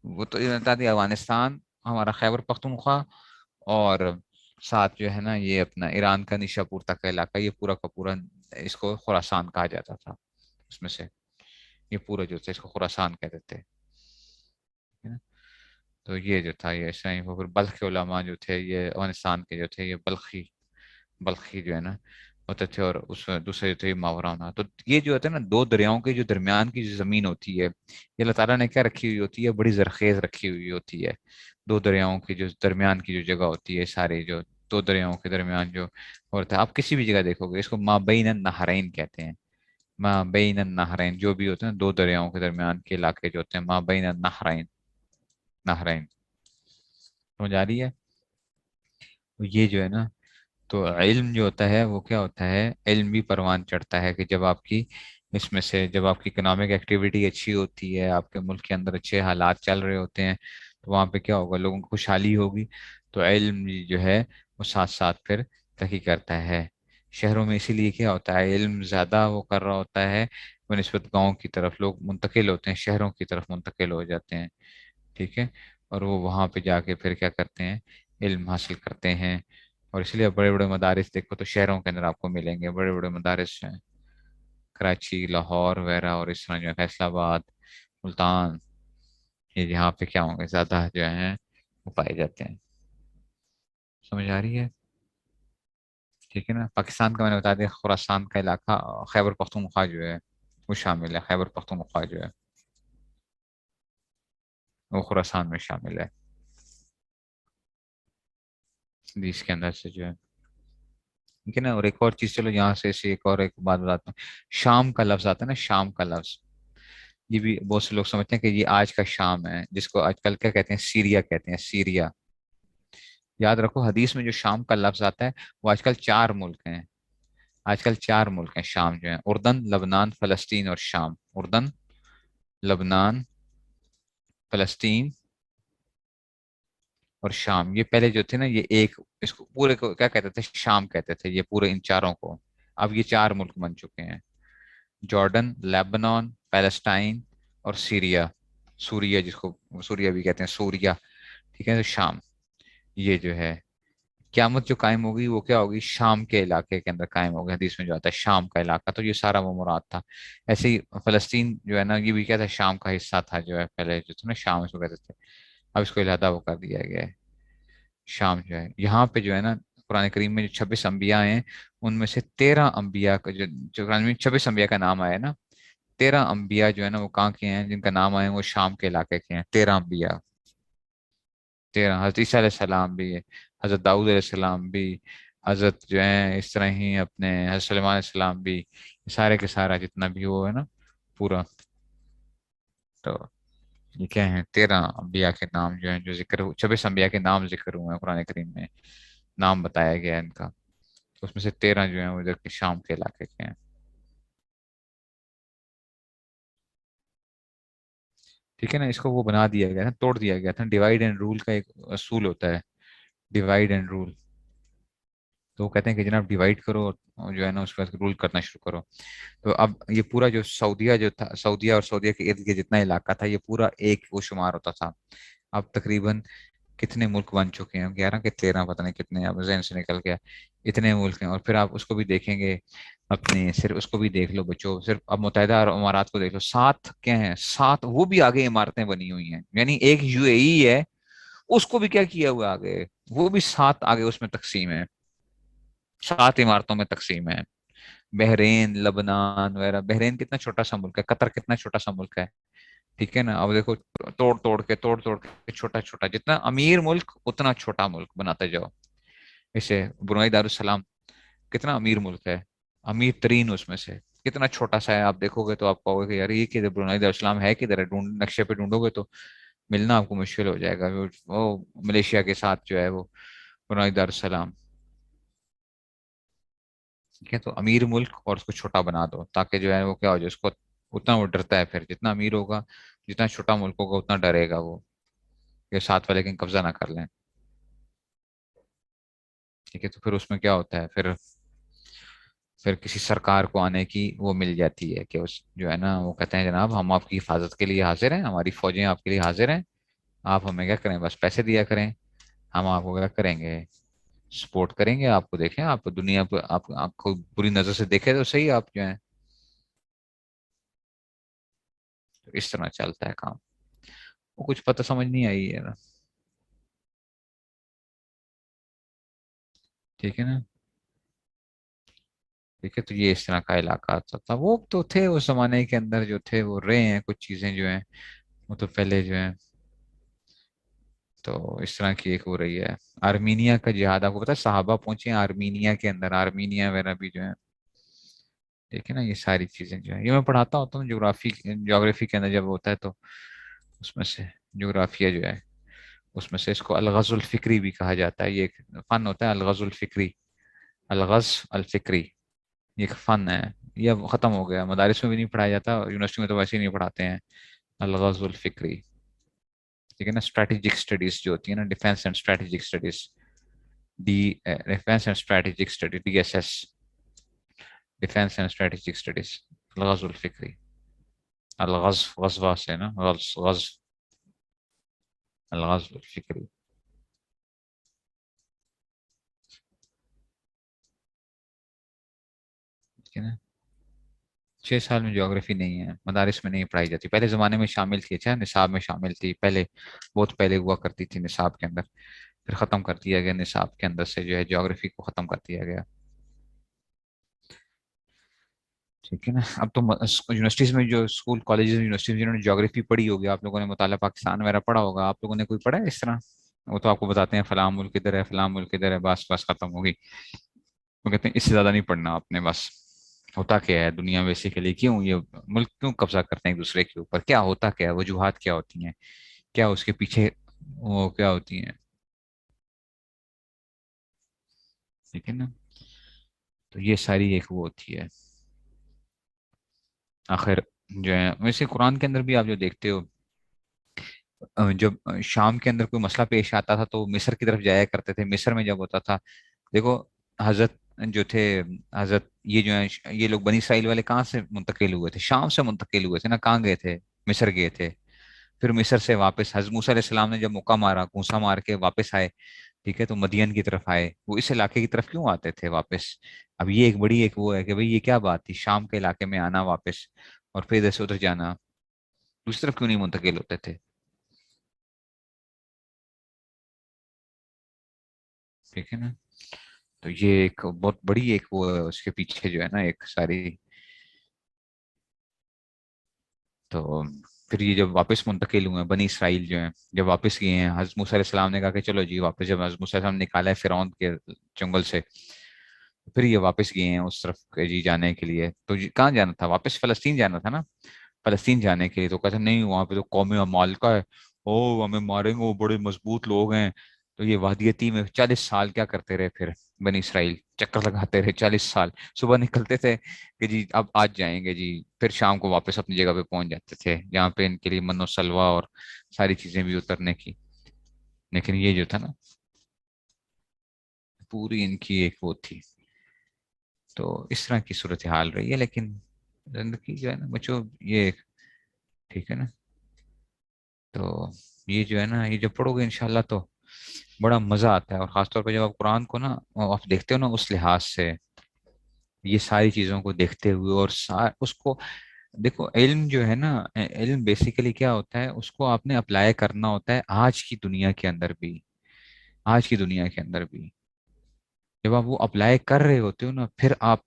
Speaker 3: وہ تو یہ بتا دیا افغانستان، ہمارا خیبر پختونخوا، اور ساتھ جو ہے نا یہ اپنا ایران کا نیشا پور تک کا علاقہ، یہ پورا کا پورا اس کو خراسان کہا جاتا تھا. اس میں سے یہ پورا جو تھا اس کو خراسان کہتے تھے. تو یہ جو تھا یہ ایسا ہی. وہ پھر بلخ کے علماء جو تھے، یہ افغانستان کے جو تھے، یہ بلخی جو ہے نا ہوتے تھے. اور اس میں دوسرے جو تھے ماورانا. تو یہ جو ہوتا ہے نا دو دریاؤں کے جو درمیان کی جو زمین ہوتی ہے، یہ اللہ تعالیٰ نے کیا رکھی ہوئی ہوتی ہے؟ بڑی زرخیز رکھی ہوئی ہوتی ہے. دو دریاؤں کی جو درمیان کی جو جگہ ہوتی ہے، سارے جو دو دریاؤں کے درمیان جو ہوتا ہے، آپ کسی بھی جگہ دیکھو گے اس کو ما بین النہرین کہتے ہیں. ما بین النہرین جو بھی ہوتے ہیں دو دریاؤں کے درمیان کے علاقے جو ہوتے ہیں، ما بین النہرین، نہرین. سمجھ آ رہی ہے؟ تو یہ جو ہے نا، تو علم جو ہوتا ہے وہ کیا ہوتا ہے؟ علم بھی پروان چڑھتا ہے کہ جب آپ کی اس میں سے جب آپ کی اکنامک ایکٹیویٹی اچھی ہوتی ہے، آپ کے ملک کے اندر اچھے حالات چل رہے ہوتے ہیں، تو وہاں پہ کیا ہوگا؟ لوگوں کو خوشحالی ہوگی. تو علم جو ہے وہ ساتھ ساتھ پھر ترقی کرتا ہے. شہروں میں اسی لیے کیا ہوتا ہے؟ علم زیادہ وہ کر رہا ہوتا ہے بنسبت گاؤں کی طرف، لوگ منتقل ہوتے ہیں، شہروں کی طرف منتقل ہو جاتے ہیں. ٹھیک ہے. اور وہ وہاں پہ جا کے پھر کیا کرتے ہیں؟ علم حاصل کرتے ہیں. اور اس لیے بڑے بڑے مدارس دیکھو تو شہروں کے اندر آپ کو ملیں گے، بڑے بڑے مدارس ہیں، کراچی، لاہور وغیرہ، اور اس طرح جو ہے فیصل آباد، ملتان، یہ جہاں پہ کیا ہوں گے زیادہ جو ہیں وہ پائے جاتے ہیں. سمجھ آ رہی ہے؟ ٹھیک ہے نا. پاکستان کا میں نے بتا دیا خراسان کا علاقہ، خیبر پختونخوا جو ہے وہ شامل ہے. خیبر پختونخوا جو ہے وہ خراسان میں شامل ہے. حدیث کے اندر سے جو ہے ٹھیک ہے نا. اور ایک اور چیز، چلو یہاں سے ایک اور ایک بات بتاتا ہوں. شام کا لفظ آتا ہے نا، شام کا لفظ، یہ بھی بہت سے لوگ سمجھتے ہیں کہ یہ آج کا شام ہے، جس کو آج کل کیا کہتے ہیں؟ سیریا کہتے ہیں، سیریا. یاد رکھو حدیث میں جو شام کا لفظ آتا ہے وہ آج کل 4 ملک ہیں. آج کل 4 ملک ہیں شام جو ہیں: اردن، لبنان، فلسطین اور شام. اردن، لبنان، فلسطین اور شام. یہ پہلے جو تھے نا یہ ایک، اس کو پورے کو کیا کہتے تھے؟ شام کہتے تھے، یہ پورے ان چاروں کو. اب یہ 4 ملک بن چکے ہیں: جارڈن، لیبنان، پیلسٹائن اور سیریا. سوریا، جس کو سوریا بھی کہتے ہیں، سوریا. ٹھیک ہے. تو شام یہ جو ہے قیامت جو قائم ہوگی وہ کیا ہوگی؟ شام کے علاقے کے اندر قائم ہوگی. حدیث میں جو آتا ہے شام کا علاقہ، تو یہ سارا وہ مراد تھا. ایسے ہی فلسطین جو ہے نا یہ بھی کیا تھا؟ شام کا حصہ تھا جو ہے، پہلے جو تھا نا شام اس کو کہتے تھے. اب اس کو علیحدہ وہ کر دیا گیا ہے. شام جو ہے یہاں پہ جو ہے نا قرآن کریم میں جو 26 انبیاء ہیں، ان میں سے 13 انبیاء کا جو قرآن میں 26 انبیاء کا نام آیا نا، 13 انبیاء جو ہے نا وہ کہاں کے ہیں جن کا نام آئے ہیں؟ وہ شام کے علاقے کے ہیں. 13 انبیاء، 13. حضرت عیسیٰ علیہ السلام بھی، حضرت داؤد علیہ السلام بھی، حضرت جو ہیں اس طرح ہی اپنے حضرت سلیمان علیہ السلام بھی، سارے کے سارا جتنا بھی وہ ہے نا پورا. تو یہ کیا ہیں؟ 13 انبیاء کے نام جو ہیں جو ذکر 26 انبیاء کے نام ذکر ہوئے ہیں قرآن کریم میں، نام بتایا گیا ہے ان کا. تو اس میں سے 13 جو ہیں وہ ادھر کے شام کے علاقے کے ہیں. ٹھیک ہے نا. اس کو وہ بنا دیا گیا تھا, توڑ دیا گیا تھا. ڈیوائڈ اینڈ رول کا ایک اصول ہوتا ہے, ڈیوائڈ اینڈ رول. تو وہ کہتے ہیں کہ جناب ڈیوائڈ کرو اور جو ہے نا اس کے بعد رول کرنا شروع کرو. تو اب یہ پورا جو سعودیہ جو تھا, سعودیہ اور سعودیہ کے ارد گرد جتنا علاقہ تھا, یہ پورا ایک وہ شمار ہوتا تھا. اب تقریباً کتنے ملک بن چکے ہیں, 11 کے 13, پتہ نہیں کتنے, اب ذہن سے نکل گیا. اتنے ملک ہیں. اور پھر آپ اس کو بھی دیکھیں گے اپنے, صرف اس کو بھی دیکھ لو بچوں, صرف اب متحدہ عرب امارات کو دیکھ لو, 7 کیا ہیں, 7 وہ بھی آگے عمارتیں بنی ہوئی ہیں. یعنی ایک یو اے ای ہے, اس کو بھی کیا کیا ہوا آگے, وہ بھی 7 آگے اس میں تقسیم ہے, 7 عمارتوں میں تقسیم ہے. بحرین, لبنان وغیرہ. بحرین کتنا چھوٹا سا ملک ہے, قطر کتنا چھوٹا سا ملک ہے. ٹھیک ہے نا. اب دیکھو, توڑ توڑ کے چھوٹا چھوٹا, جتنا امیر ملک اتنا چھوٹا ملک بناتے جاؤ. اسے برونائی دارالسلام کتنا امیر ملک ہے, امیر ترین اس میں سے, کتنا چھوٹا سا ہے. آپ دیکھو گے تو آپ کہو گے کہ یار یہ کدھر, برونائی دارالسلام ہے کدھر ہے, نقشے پہ ڈھونڈو گے تو ملنا آپ کو مشکل ہو جائے گا. وہ ملیشیا کے ساتھ جو ہے وہ برونائی دارالسلام. ٹھیک ہے. تو امیر ملک اور اس کو چھوٹا بنا دو تاکہ جو ہے وہ کیا ہو جائے, اس کو اتنا وہ ڈرتا ہے. پھر جتنا امیر ہوگا, جتنا چھوٹا ملک ہوگا, اتنا ڈرے گا وہ کہ ساتھ والے کہیں قبضہ نہ کر لیں. ٹھیک ہے. تو پھر اس میں کیا ہوتا ہے, پھر کسی سرکار کو آنے کی وہ مل جاتی ہے کہ اس جو ہے نا وہ کہتے ہیں جناب ہم آپ کی حفاظت کے لیے حاضر ہیں, ہماری فوجیں آپ کے لیے حاضر ہیں, آپ ہمیں کیا کریں, بس پیسے دیا کریں, ہم آپ کو کیا کریں گے, سپورٹ کریں گے آپ کو. دیکھیں آپ دنیا پہ, آپ کو بری نظر سے دیکھے تو صحیح, آپ جو ہیں. تو اس طرح چلتا ہے کام. وہ کچھ پتہ سمجھ نہیں آئی ہے نا. ٹھیک ہے نا. ٹھیک ہے. تو یہ اس طرح کا علاقہ تھا. وہ تو تھے اس زمانے کے اندر, جو تھے وہ رہے ہیں. کچھ چیزیں جو ہیں وہ تو پہلے جو ہیں, تو اس طرح کی ایک ہو رہی ہے. آرمینیا کا جہاد, آپ کو پتا ہے صحابہ پہنچے ہیں آرمینیا کے اندر, آرمینیا وغیرہ بھی جو ہے. ٹھیک ہے نا. یہ ساری چیزیں جو ہے یہ میں پڑھاتا ہوتا ہوں جغرافی کے اندر جب ہوتا ہے, تو اس میں سے جغرافیہ جو ہے اس میں سے اس کو الغز الفکری بھی کہا جاتا ہے. یہ ایک فن ہوتا ہے الغز الفکری, الغز الفکری, یہ ایک فن ہے. یہ اب ختم ہو گیا, مدارس میں بھی نہیں پڑھایا جاتا, یونیورسٹی میں تو ویسے ہی نہیں پڑھاتے ہیں الغز الفکری. ٹھیک ہے نا. اسٹریٹجک اسٹڈیز جو ہوتی ہے نا, defence and strategic studies, D defence and strategic study, D S S, defence and strategic studies, الغز الفکری. الغز غزوہ سے نا, غز الغز الفکری. ٹھیک ہے نا. 6 سال میں جیوگرافی نہیں ہے, مدارس میں نہیں پڑھائی جاتی. پہلے زمانے میں شامل تھی, اچھا نصاب میں شامل تھی پہلے, بہت پہلے ہوا کرتی تھی نصاب کے اندر. پھر ختم کر دیا گیا نصاب کے اندر سے, جو ہے جیوگرافی کو ختم کر دیا گیا. ٹھیک ہے نا. اب تو یونیورسٹیز میں, جو اسکول کالجز یونیورسٹیز میں جنہوں نے جیوگرافی پڑھی ہوگی, آپ لوگوں نے مطالعہ پاکستان وغیرہ پڑھا ہوگا, آپ لوگوں نے کوئی پڑھا ہے اس طرح. وہ تو آپ کو بتاتے ہیں فلاں ملک ادھر ہے, فلاں ملک ادھر ہے, بس بس ختم ہوگی. وہ کہتے ہیں اس سے زیادہ نہیں پڑھنا آپ نے, بس ہوتا کیا ہے دنیا میں بیسیکلی, کیوں یہ ملک کیوں قبضہ کرتے ہیں ایک دوسرے کے اوپر, کیا ہوتا کیا ہے, وجوہات کیا ہوتی ہیں, کیا اس کے پیچھے وہ کیا ہوتی ہیں. ٹھیک ہے نا. تو یہ ساری ایک وہ ہوتی ہے آخر جو ہے. ویسے قرآن کے اندر بھی آپ جو دیکھتے ہو, جب شام کے اندر کوئی مسئلہ پیش آتا تھا تو مصر کی طرف جایا کرتے تھے. مصر میں جب ہوتا تھا, دیکھو حضرت جو تھے, حضرت یہ جو ہیں یہ لوگ بنی اسرائیل والے کہاں سے منتقل ہوئے تھے, شام سے منتقل ہوئے تھے نا. کہاں گئے تھے, مصر گئے تھے. پھر مصر سے واپس حضرت موسیٰ علیہ السلام نے جب موقع مارا, گھونسا مار کے واپس آئے. ٹھیک ہے. تو مدین کی طرف آئے, وہ اس علاقے کی طرف کیوں آتے تھے واپس. اب یہ ایک بڑی ایک وہ ہے کہ بھئی یہ کیا بات تھی, شام کے علاقے میں آنا واپس, اور پھر ادھر سے ادھر جانا, دوسری طرف کیوں نہیں منتقل ہوتے تھے. ٹھیک ہے نا. تو یہ ایک بہت بڑی ایک وہ ہے, اس کے پیچھے جو ہے نا ایک ساری. تو پھر یہ جب واپس منتقل ہوئے ہیں بنی اسرائیل جو ہیں, جب واپس گئے ہیں, حضرت موسیٰ علیہ السلام نے کہا کہ چلو جی واپس, جب حضرت موسیٰ علیہ السلام نے نکالا ہے فرعون کے جنگل سے, پھر یہ واپس گئے ہیں اس طرف جی جانے کے لیے. تو کہاں جانا تھا واپس, فلسطین جانا تھا نا. فلسطین جانے کے لیے تو کہتے ہیں نہیں وہاں پہ تو قوم عمالقہ ہے, او ہمیں ماریں گے, وہ بڑے مضبوط لوگ ہیں, تو یہ وادیتی میں 40 سال کیا کرتے رہے پھر بنی اسرائیل، چکر لگاتے رہے 40 سال. صبح نکلتے تھے کہ جی اب آج جائیں گے جی، پھر شام کو واپس اپنی جگہ پہ پہنچ جاتے تھے جہاں پہ ان کے لیے من و سلوا اور ساری چیزیں بھی اترنے کی. لیکن یہ جو تھا نا پوری ان کی ایک وہ تھی. تو اس طرح کی صورتحال رہی ہے. لیکن زندگی جو ہے نا بچوں یہ ٹھیک ہے نا. تو یہ جو ہے نا یہ جب پڑھو گے انشاءاللہ تو بڑا مزہ آتا ہے. اور خاص طور پہ جب آپ قرآن کو نا آپ دیکھتے ہو نا اس لحاظ سے، یہ ساری چیزوں کو دیکھتے ہوئے اور اس کو دیکھو. علم جو ہے نا، علم بیسیکلی کیا ہوتا ہے، اس کو آپ نے اپلائی کرنا ہوتا ہے آج کی دنیا کے اندر بھی. آج کی دنیا کے اندر بھی جب آپ وہ اپلائی کر رہے ہوتے ہو نا، پھر آپ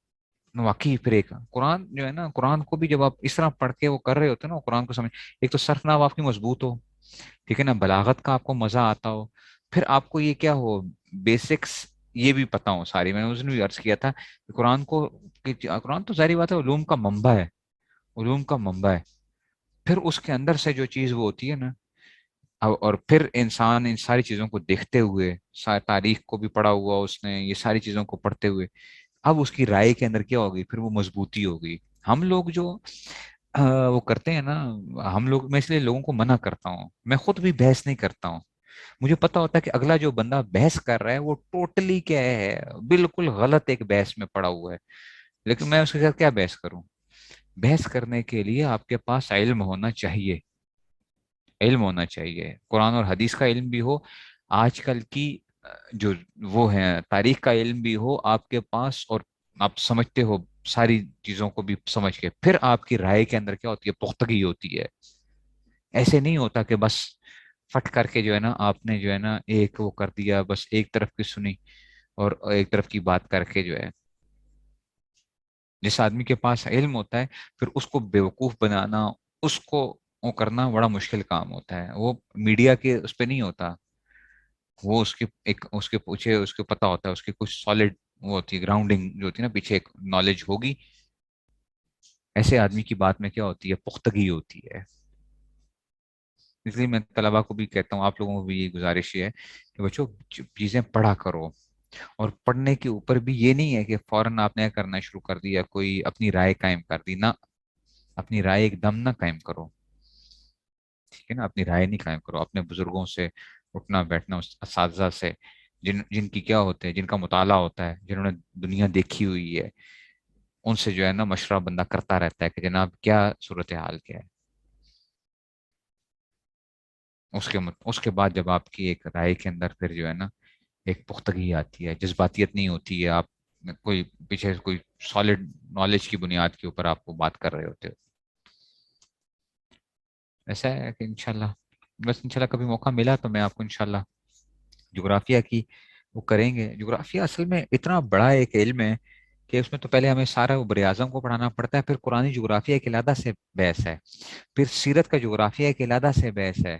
Speaker 3: واقعی پھر ایک قرآن جو ہے نا، قرآن کو بھی جب آپ اس طرح پڑھ کے وہ کر رہے ہوتے ہیں نا قرآن کو سمجھ، ایک تو صرف ناو آپ کی مضبوط ہو، ٹھیک ہے نا، بلاغت کا آپ کو مزہ آتا ہو، پھر آپ کو یہ کیا ہو بیسکس یہ بھی پتا ہو ساری. میں نے اس دن بھی عرض کیا تھا کہ قرآن کو کہ قرآن تو ظاہری بات ہے علوم کا منبع ہے، علوم کا منبع ہے. پھر اس کے اندر سے جو چیز وہ ہوتی ہے نا، اور پھر انسان ان ساری چیزوں کو دیکھتے ہوئے، تاریخ کو بھی پڑھا ہوا اس نے، یہ ساری چیزوں کو پڑھتے ہوئے اب اس کی رائے کے اندر کیا ہوگی، پھر وہ مضبوطی ہوگی. ہم لوگ جو وہ کرتے ہیں نا، ہم لوگ، میں اس لیے لوگوں کو منع کرتا ہوں، میں خود بھی بحث نہیں کرتا ہوں. مجھے پتا ہوتا ہے کہ اگلا جو بندہ بحث کر رہا ہے وہ ٹوٹلی کیا ہے، بالکل غلط ایک بحث میں پڑا ہوا ہے. لیکن میں اس کے ساتھ کیا بحث کروں؟ بحث کرنے کے لیے آپ کے پاس علم ہونا چاہیے، علم ہونا چاہیے، قرآن اور حدیث کا علم بھی ہو، آج کل کی جو وہ ہیں تاریخ کا علم بھی ہو آپ کے پاس، اور آپ سمجھتے ہو ساری چیزوں کو بھی سمجھ کے، پھر آپ کی رائے کے اندر کیا ہوتی ہے، پختگی ہوتی ہے. ایسے نہیں ہوتا کہ بس فٹ کر کے جو ہے نا آپ نے جو ہے نا ایک وہ کر دیا، بس ایک طرف کی سنی اور ایک طرف کی بات کر کے جو ہے. جس آدمی کے پاس علم ہوتا ہے پھر اس کو بیوقوف بنانا، اس کو وہ کرنا بڑا مشکل کام ہوتا ہے. وہ میڈیا کے اس پہ نہیں ہوتا، وہ اس کے ایک اس کے پیچھے اس کو پتا ہوتا ہے، اس کی کچھ سالڈ وہ ہوتی ہے، گراؤنڈنگ جو ہوتی ہے نا، پیچھے ایک نالج ہوگی. ایسے آدمی کی بات میں کیا ہوتی ہے، پختگی ہوتی ہے. اس لیے میں طلبا کو بھی کہتا ہوں، آپ لوگوں کو بھی یہ گزارش ہے کہ بچوں چیزیں پڑھا کرو. اور پڑھنے کے اوپر بھی یہ نہیں ہے کہ فوراً آپ نے کرنا شروع کر دیا، کوئی اپنی رائے قائم کر دی نہ، اپنی رائے ایک دم نہ قائم کرو، ٹھیک ہے نا. اپنی رائے نہیں قائم کرو، اپنے بزرگوں سے اٹھنا بیٹھنا، اساتذہ سے جن کی کیا ہوتے ہیں، جن کا مطالعہ ہوتا ہے، جنہوں نے دنیا دیکھی ہوئی ہے، ان سے جو ہے نا مشورہ بندہ کرتا رہتا ہے کہ جناب کیا صورتحال کیا ہے. اس کے بعد جب آپ کی ایک رائے کے اندر پھر جو ہے نا ایک پختگی آتی ہے، جذباتیت نہیں ہوتی ہے، آپ کوئی پیچھے کوئی سالڈ نالج کی بنیاد کے اوپر آپ کو بات کر رہے ہوتے ہو. ایسا ہے کہ انشاءاللہ بس انشاءاللہ کبھی موقع ملا تو میں آپ کو انشاءاللہ جغرافیہ کی وہ کریں گے. جغرافیہ اصل میں اتنا بڑا ایک علم ہے کہ اس میں تو پہلے ہمیں سارا وہ بر اعظم کو پڑھانا پڑتا ہے، پھر قرآنی جغرافیہ ایک علیحدہ سے بحث ہے، پھر سیرت کا جغرافیہ ایک علیحدہ سے بحث ہے،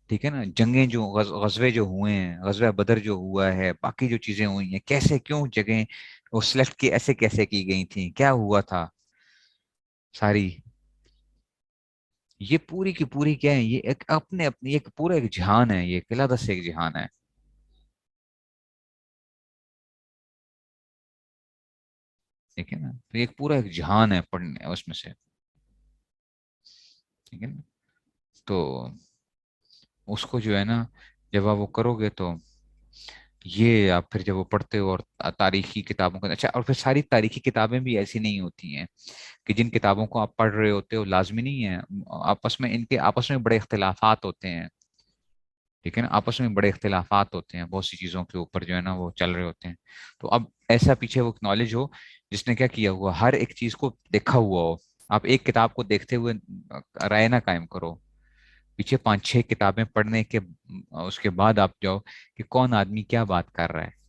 Speaker 3: ٹھیک ہے نا. جنگیں جو غزوے جو ہوئے ہیں، غزوہ بدر جو ہوا ہے، باقی جو چیزیں ہوئی ہیں، کیسے کیوں جگہیں وہ سلیکٹ کی ایسے کیسے کی گئی تھیں، کیا ہوا تھا، ساری یہ پوری کی پوری کیا ہے، یہ ایک اپنے اپنی ایک پورا ایک جہان ہے، یہ ایک علیحدہ سے ایک جہان ہے، ٹھیک ہے نا. تو یہ ایک پورا ایک جہان ہے پڑھنے اس میں سے، ٹھیک ہے نا. تو اس کو جو ہے نا جب آپ وہ کرو گے تو یہ آپ پھر جب وہ پڑھتے ہو، اور تاریخی کتابوں کا اچھا، اور پھر ساری تاریخی کتابیں بھی ایسی نہیں ہوتی ہیں کہ جن کتابوں کو آپ پڑھ رہے ہوتے ہو لازمی نہیں ہے آپس میں، ان کے آپس میں بڑے اختلافات ہوتے ہیں، ٹھیک ہے نا. آپس میں بڑے اختلافات ہوتے ہیں بہت سی چیزوں کے اوپر جو ہے نا وہ چل رہے ہوتے ہیں. تو اب ایسا پیچھے وہ نالج ہو جس نے کیا کیا ہوا، ہر ایک چیز کو دیکھا ہوا ہو. آپ ایک کتاب کو دیکھتے ہوئے رائے نہ قائم کرو، پیچھے 5 6 کتابیں پڑھنے کے اس کے بعد آپ جاؤ کہ کون آدمی کیا بات کر رہا ہے.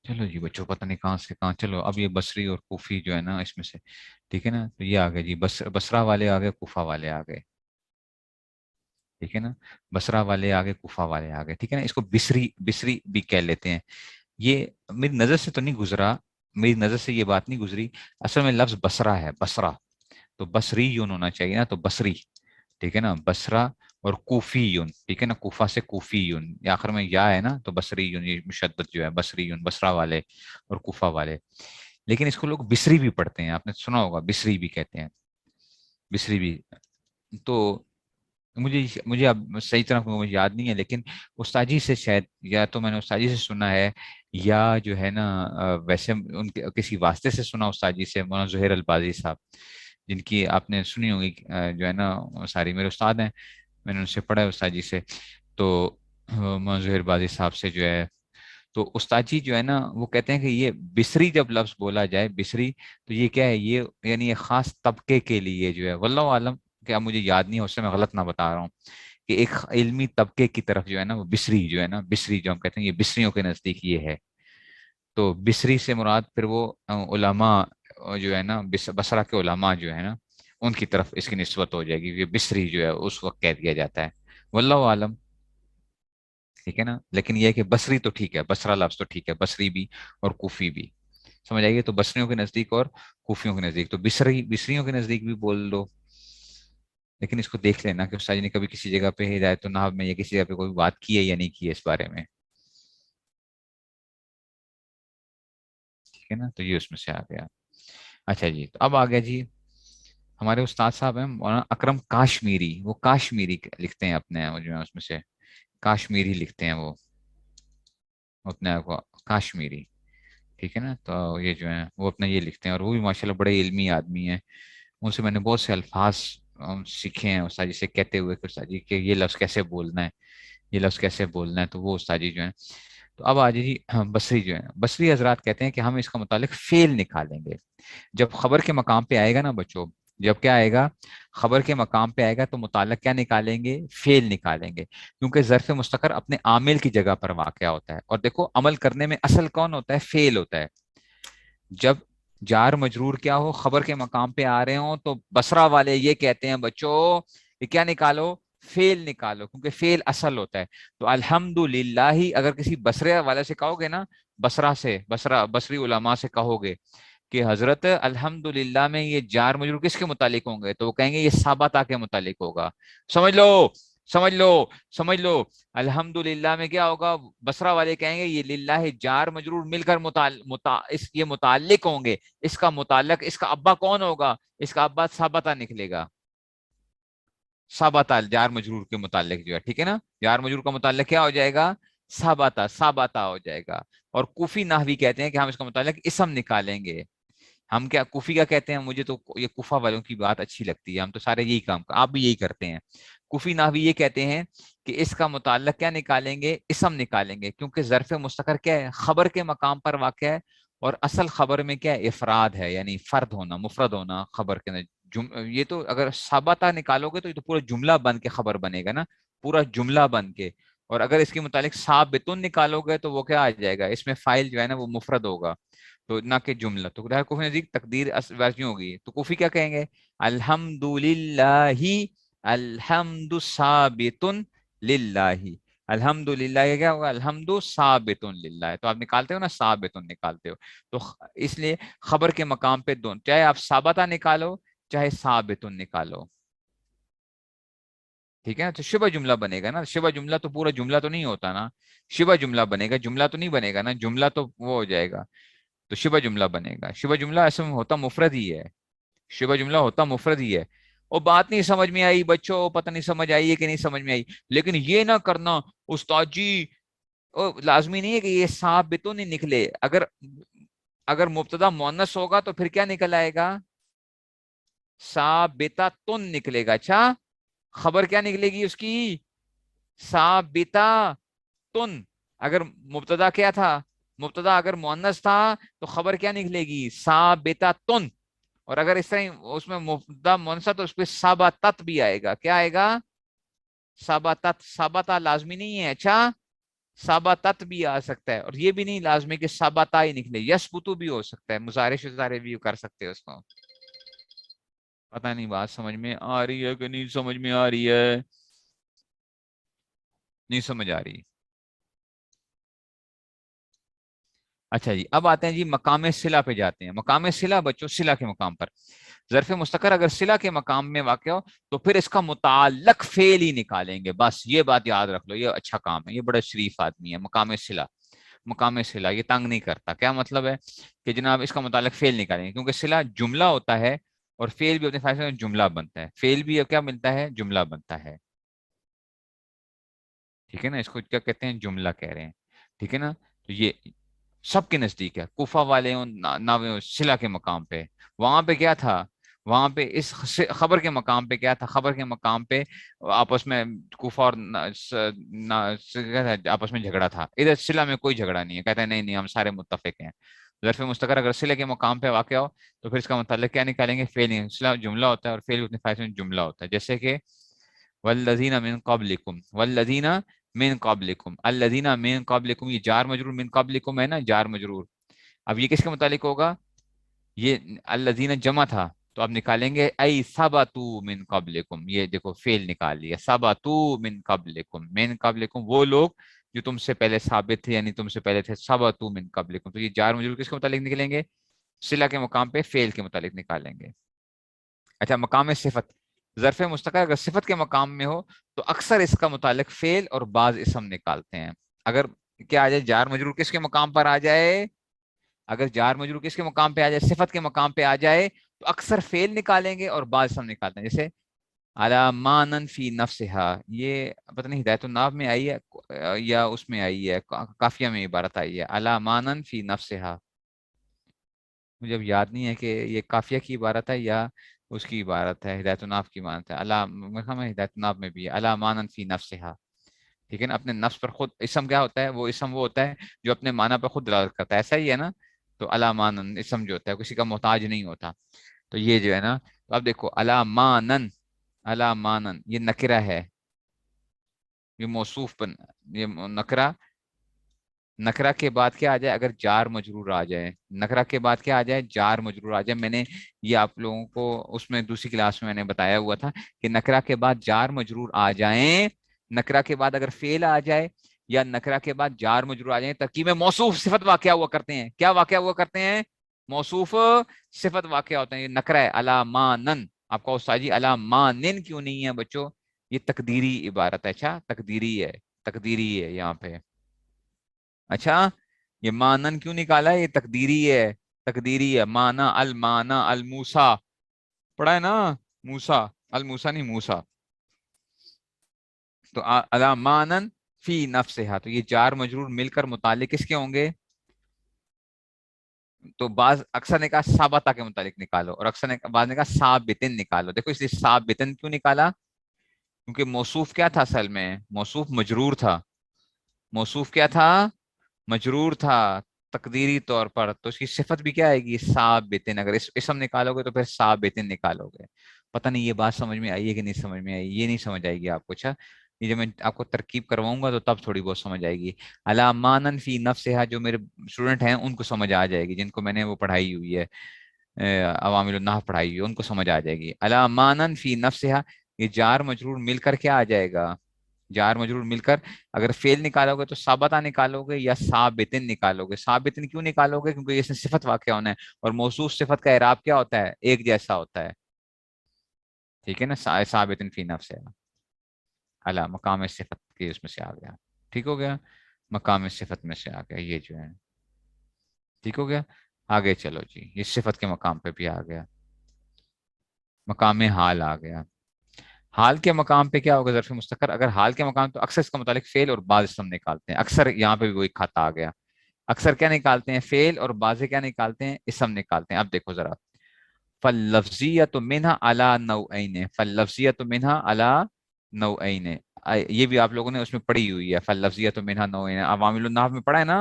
Speaker 3: چلو جی بچوں، پتہ نہیں کہاں سے کہاں، چلو اب یہ بصری اور کوفی جو ہے نا اس میں سے، ٹھیک ہے نا. تو یہ آ گئے جی، بصرہ والے آ گئے، کوفہ والے آ گئے، ٹھیک ہے نا. بصرہ والے آ گئے، کوفہ والے آ گئے، ٹھیک ہے نا. اس کو بصری بصری بھی کہہ لیتے ہیں. یہ میری نظر سے تو نہیں گزرا، میری نظر سے یہ بات نہیں گزری. اصل میں لفظ بصرہ ہے، بصرہ، تو بصری یون ہونا چاہیے نا، تو بصری، ٹھیک ہے نا، بصرہ اور کوفی یون، ٹھیک ہے نا، کوفہ سے کوفی یون، یہ آخر میں یا ہے نا، تو بصری یون، یہ مشدد جو ہے بصری یون، بصرہ والے اور کوفہ والے. لیکن اس کو لوگ بصری بھی پڑھتے ہیں، آپ نے سنا ہوگا بصری بھی کہتے ہیں، بصری بھی. تو مجھے اب صحیح طرح مجھے یاد نہیں ہے، لیکن استاد جی سے شاید، یا تو میں نے استاد جی سے سنا ہے، یا جو ہے نا ویسے ان کے کسی واسطے سے سنا استاد جی سے، مولانا زہیر البازی صاحب، جن کی آپ نے سنی ہوگی، جو ہے نا ساری میرے استاد ہیں، میں نے ان سے پڑھا ہے استاد جی سے. تو مولانا زہیر البازی صاحب سے جو ہے، تو استاد جی جو ہے نا وہ کہتے ہیں کہ یہ بصری جب لفظ بولا جائے، بصری، تو یہ کیا ہے، یہ یعنی ایک خاص طبقے کے لیے جو ہے، واللہ عالم، کیا مجھے یاد نہیں ہے، اس سے میں غلط نہ بتا رہا ہوں، کہ ایک علمی طبقے کی طرف جو ہے نا وہ بصری جو ہے نا، بصری جو ہم کہتے ہیں، یہ بصریوں کے نزدیک یہ ہے. تو بصری سے مراد پھر وہ علماء جو ہے نا، بصرہ کے علماء جو ہے نا، ان کی طرف اس کی نسبت ہو جائے گی، یہ بصری جو ہے اس وقت کہہ دیا جاتا ہے، واللہ عالم. ٹھیک ہے نا، لیکن یہ ہے کہ بصری تو ٹھیک ہے، بصرہ لفظ تو ٹھیک ہے، بصری بھی اور کوفی بھی سمجھ آئیے. تو بصریوں کے نزدیک اور کوفیوں کے نزدیک، تو بصریوں کے نزدیک بھی بول دو. لیکن اس کو دیکھ لینا کہ استاد جی نے کبھی کسی جگہ پہ ہدایت النحو میں یا کسی جگہ پہ کوئی بات کی ہے یا نہیں کی ہے اس بارے میں. ٹھیک ہے نا، تو یہ اس میں سے آ گیا. اچھا جی، تو اب آ گیا جی ہمارے استاد صاحب ہیں مولانا اکرم کاشمیری، وہ کاشمیری لکھتے ہیں اپنے جو ہے اس میں سے، کاشمیری لکھتے ہیں وہ اپنے آپ کو کاشمیری. ٹھیک ہے نا، تو یہ جو ہے وہ اپنا یہ لکھتے ہیں، اور وہ بھی ماشاءاللہ بڑے علمی آدمی ہیں. ان سے میں نے بہت سے الفاظ سیکھے ہیں استاد جی سے کہتے ہوئے کہ استاد جی کہ یہ لفظ کیسے بولنا ہے، یہ لفظ کیسے بولنا ہے. تو وہ استاد جی جو ہیں. تو اب آ جائیے جی بصری جو ہے، بصری حضرات کہتے ہیں کہ ہم اس کا متعلق فعل نکالیں گے. جب خبر کے مقام پہ آئے گا نا بچوں، جب کیا آئے گا، خبر کے مقام پہ آئے گا، تو متعلق کیا نکالیں گے، فعل نکالیں گے. کیونکہ ظرف مستقر اپنے عامل کی جگہ پر واقع ہوتا ہے، اور دیکھو عمل کرنے میں اصل کون ہوتا ہے، فعل ہوتا ہے. جب جار مجرور کیا ہو، خبر کے مقام پہ آ رہے ہوں، تو بصرہ والے یہ کہتے ہیں بچوں کہ کیا نکالو، فعل نکالو، کیونکہ فعل اصل ہوتا ہے. تو الحمدللہ اگر کسی بصرے والے سے کہو گے نا، بصری علماء سے کہو گے کہ حضرت الحمدللہ میں یہ جار مجرور کس کے متعلق ہوں گے، تو وہ کہیں گے یہ ثابتہ کے متعلق ہوگا. سمجھ لو، سمجھ لو، سمجھ لو. الحمدللہ میں کیا ہوگا، بصرہ والے کہیں گے یہ للہ جار مجرور مل کر یہ متعلق ہوں گے. اس کا متعلق، اس کا ابا کون ہوگا، اس کا ابا ثابتہ نکلے گا، ثابتہ جار مجرور کے متعلق جو ہے. ٹھیک ہے نا، جار مجرور کا متعلق کیا ہو جائے گا، ثابتہ ہو جائے گا. اور کوفی نحوی کہتے ہیں کہ ہم اس کا متعلق اسم نکالیں گے. ہم کیا کوفی کا کہتے ہیں، مجھے تو یہ کوفہ والوں کی بات اچھی لگتی ہے، ہم تو سارے یہی کام، آپ بھی یہی کرتے ہیں. کوفی نحوی یہ کہتے ہیں کہ اس کا متعلق کیا نکالیں گے، اسم نکالیں گے، کیونکہ ظرف مستقر کیا ہے، خبر کے مقام پر واقع ہے، اور اصل خبر میں کیا ہے، افراد ہے، یعنی فرد ہونا، مفرد ہونا خبر کے اندر. یہ تو اگر ثابتہ نکالو گے تو یہ تو پورا جملہ بن کے خبر بنے گا نا، پورا جملہ بن کے. اور اگر اس کے متعلق ثابتن نکالو گے تو وہ کیا آ جائے گا، اس میں فاعل جو ہے نا وہ مفرد ہوگا، تو نہ کہ جملہ. تو کوفی نزدیک تقدیر ویسی ہوگی. تو کوفی کیا کہیں گے، الحمدللہ، الحمد ثابت للہ. الحمدللہ یہ کیا ہوگا، الحمد ثابت للہ. تو آپ نکالتے ہو نا، ثابت نکالتے ہو. تو اس لیے خبر کے مقام پہ دونوں، چاہے آپ ثابتہ نکالو چاہے ثابت نکالو. ٹھیک ہے نا، تو شبہ جملہ بنے گا نا. شبہ جملہ تو پورا جملہ تو نہیں ہوتا نا، شبہ جملہ بنے گا، جملہ تو نہیں بنے گا نا، جملہ تو وہ ہو جائے گا. تو شبہ جملہ بنے گا. شبہ جملہ ایسے میں ہوتا مفرد ہی ہے، شبہ جملہ ہوتا مفرد ہی ہے. اور بات نہیں سمجھ میں آئی بچوں، پتہ نہیں سمجھ آئی ہے کہ نہیں سمجھ میں آئی. لیکن یہ نہ کرنا استاد جی، لازمی نہیں ہے کہ یہ ثابت نہیں نکلے. اگر مبتدا مؤنث ہوگا تو پھر کیا نکل آئے گا، ثابتہ تن نکلے گا. اچھا، خبر کیا نکلے گی اس کی، ثابتہ تن. اگر مبتدا کیا تھا، مبتدا اگر مؤنث تھا تو خبر کیا نکلے گی، ثابتہ تن. اور اگر اس طرح اس میں مبتدا مؤنث تو اس پہ ثابتت بھی آئے گا. کیا آئے گا، ثابتت. ثابتہ لازمی نہیں ہے. اچھا، ثابتت بھی آ سکتا ہے، اور یہ بھی نہیں لازمی کہ ثابتہ ہی نکلے، یثبتو بھی ہو سکتا ہے، مضارع شضارع بھی کر سکتے ہیں اس کو. پتہ نہیں بات سمجھ میں آ رہی ہے کہ نہیں سمجھ میں آ رہی ہے، نہیں سمجھ آ رہی. اچھا جی، اب آتے ہیں جی مقام صلہ پہ جاتے ہیں. مقام صلہ بچوں، صلہ کے مقام پر. ظرف مستقر اگر صلہ کے مقام میں واقع ہو تو پھر اس کا متعلق فعل ہی نکالیں گے، بس یہ بات یاد رکھ لو، یہ اچھا کام ہے، یہ بڑا شریف آدمی ہے، مقام صلہ، مقام صلہ یہ تنگ نہیں کرتا. کیا مطلب ہے کہ جناب اس کا متعلق فعل نکالیں گے، کیونکہ صلہ جملہ ہوتا ہے اور فعل بھی اپنے فیصلے میں جملہ بنتا ہے، فعل بھی کیا ملتا ہے، جملہ بنتا ہے. ٹھیک ہے نا، اس کو کیا کہتے ہیں، جملہ کہہ رہے ہیں. ٹھیک ہے نا، تو یہ سب کے نزدیک ہے، کوفہ والے صلہ کے مقام پہ، وہاں پہ کیا تھا، وہاں پہ اس خبر کے مقام پہ کیا تھا، خبر کے مقام پہ آپس میں کوفہ اور آپس میں جھگڑا تھا. ادھر صلہ میں کوئی جھگڑا نہیں ہے، کہتے ہیں نہیں نہیں ہم سارے متفق ہیں. ظرف مستقر اگر صلہ کے مقام پہ واقع ہو تو پھر اس کا متعلق کیا نکالیں گے، فعل. صلہ جملہ ہوتا ہے اور فعل اپنے فائدے میں جملہ ہوتا ہے، جیسے کہ والذین من قبلکم، والذین من قبلکم، الذین من قبلکم، یہ جار مجرور من قبلکم ہے نا، جار مجرور. اب یہ کس کے متعلق ہوگا، یہ الذین جمع تھا تو اب نکالیں گے ای ثبتوا من قبلکم، یہ دیکھو فعل نکال لیا، ثبتوا من قبلکم، من قبلکم وہ لوگ جو تم سے پہلے ثابت تھے، یعنی تم سے پہلے تھے، ثبتوا من قبلکم. تو یہ جار مجرور کس کے متعلق نکلیں گے، صلہ کے مقام پہ فعل کے متعلق نکالیں گے. اچھا، مقام صفت، ظرف مستقر اگر صفت کے مقام میں ہو تو اکثر اس کا متعلق فعل اور بعض اسم نکالتے ہیں. اگر کیا آ جائے، جار مجرور کس کے مقام پر آ جائے، اگر جار مجرور کس کے مقام پہ آ جائے، صفت کے مقام پہ آ جائے تو اکثر فعل نکالیں گے اور بعض اسم نکالتے ہیں. جیسے علامانن فی نفسہا، یہ پتہ نہیں ہدایت الناب میں آئی ہے یا اس میں آئی ہے، قافیہ میں عبارت آئی ہے، علامانن فی نفسہا. مجھے اب یاد نہیں ہے کہ یہ قافیہ کی عبارت ہے یا اس کی عبارت ہے، ہدایت الناب کی عبارت ہے. ہدایت الناب میں بھی ہے علامانن فی نفسہا. ٹھیک ہے نا، اپنے نفس پر خود. اسم کیا ہوتا ہے، وہ اسم وہ ہوتا ہے جو اپنے معنی پر خود دلالت کرتا ہے، ایسا ہی ہے نا. تو علامانن اسم جو ہوتا ہے کسی کا محتاج نہیں ہوتا. تو یہ جو ہے نا، تو اب دیکھو علامانن، علامانن یہ نکرہ ہے، یہ موصوف پر، یہ نکرہ، نکرہ کے بعد کیا آ جائے، اگر جار مجرور آ جائے، نکرہ کے بعد کیا آ جائے، جار مجرور آ جائے. میں نے یہ آپ لوگوں کو اس میں دوسری کلاس میں نے بتایا ہوا تھا کہ نکرہ کے بعد جار مجرور آ جائیں، نکرہ کے بعد اگر فعل آ جائے یا نکرہ کے بعد جار مجرور آ جائیں، ترکیب میں موصوف صفت واقعہ ہوا کرتے ہیں. کیا واقعہ ہوا کرتے ہیں، موصوف صفت واقعہ ہوتے ہیں. یہ نکرہ ہے علامانن. آپ کا استاد جی علامانن کیوں نہیں ہے بچوں، یہ تقدیری عبارت ہے. اچھا تقدیری ہے، تقدیری ہے یہاں پہ. اچھا، یہ مانن کیوں نکالا ہے، یہ تقدیری ہے، تقدیری ہے. مانا المانا الموسا پڑھا ہے نا، موسا، الموسا نہیں موسا. تو علامانن فی نفسہا، تو یہ جار مجرور مل کر متعلق کس کے ہوں گے، تو بعض اکثر نے کہا ثابتہ کے متعلق نکالو اور اکثر نے بعض نے کہا ثابتن نکالو. دیکھو اس لیے ثابتن کیوں نکالا، کیونکہ موصوف کیا تھا اصل میں، موصوف مجرور تھا. موصوف کیا تھا، مجرور تھا تقدیری طور پر. تو اس کی صفت بھی کیا آئے گی، ثابتن. اگر اسم نکالو گے تو پھر ثابتن نکالو گے. پتہ نہیں یہ بات سمجھ میں آئی ہے کہ نہیں سمجھ میں آئی، یہ نہیں سمجھ آئے گی آپ کو. اچھا، یہ جب میں آپ کو ترکیب کرواؤں گا تو تب تھوڑی بہت سمجھ آئے گی. علامانن فی نفسہا جو میرے اسٹوڈنٹ ہیں ان کو سمجھ آ جائے گی، جن کو میں نے وہ پڑھائی ہوئی ہے، عوامل النحو پڑھائی ہوئی ہے، ان کو سمجھ آ جائے گی. علامانن فی نفسہا، یہ جار مجرور مل کر کیا آ جائے گا، جار مجرور مل کر اگر فعل نکالو گے تو ثابتہ نکالو گے یا ثابتن نکالو گے. ثابتن کیوں نکالو گے، کیونکہ اس میں صفت واقع ہونا ہے اور موصوف صفت کا اعراب کیا ہوتا ہے، ایک جیسا ہوتا ہے. ٹھیک ہے نا، ثابتن فی نفسہا، اعلیٰ مقام صفت کے اس میں سے آ گیا. ٹھیک ہو گیا، مقام صفت میں سے آ گیا یہ جو ہے. ٹھیک ہو گیا، آگے چلو جی، یہ صفت کے مقام پہ بھی آ گیا. مقام حال آ گیا. حال کے مقام پہ کیا ہوگا، ظرف مستقر اگر حال کے مقام تو اکثر اس کا متعلق فعل اور بعض اسم نکالتے ہیں. اکثر یہاں پہ بھی وہی کھاتا آ گیا، اکثر کیا نکالتے ہیں، فعل، اور بعض کیا نکالتے ہیں، اسم نکالتے ہیں. اب دیکھو ذرا، فاللفظیۃ منہا علی نوعین، فاللفظیۃ منہا علی نوعین، یہ بھی آپ لوگوں نے اس میں پڑھی ہوئی ہے. فاللفظیۃ منہا نوعین عوامل النحو میں پڑھا ہے نا،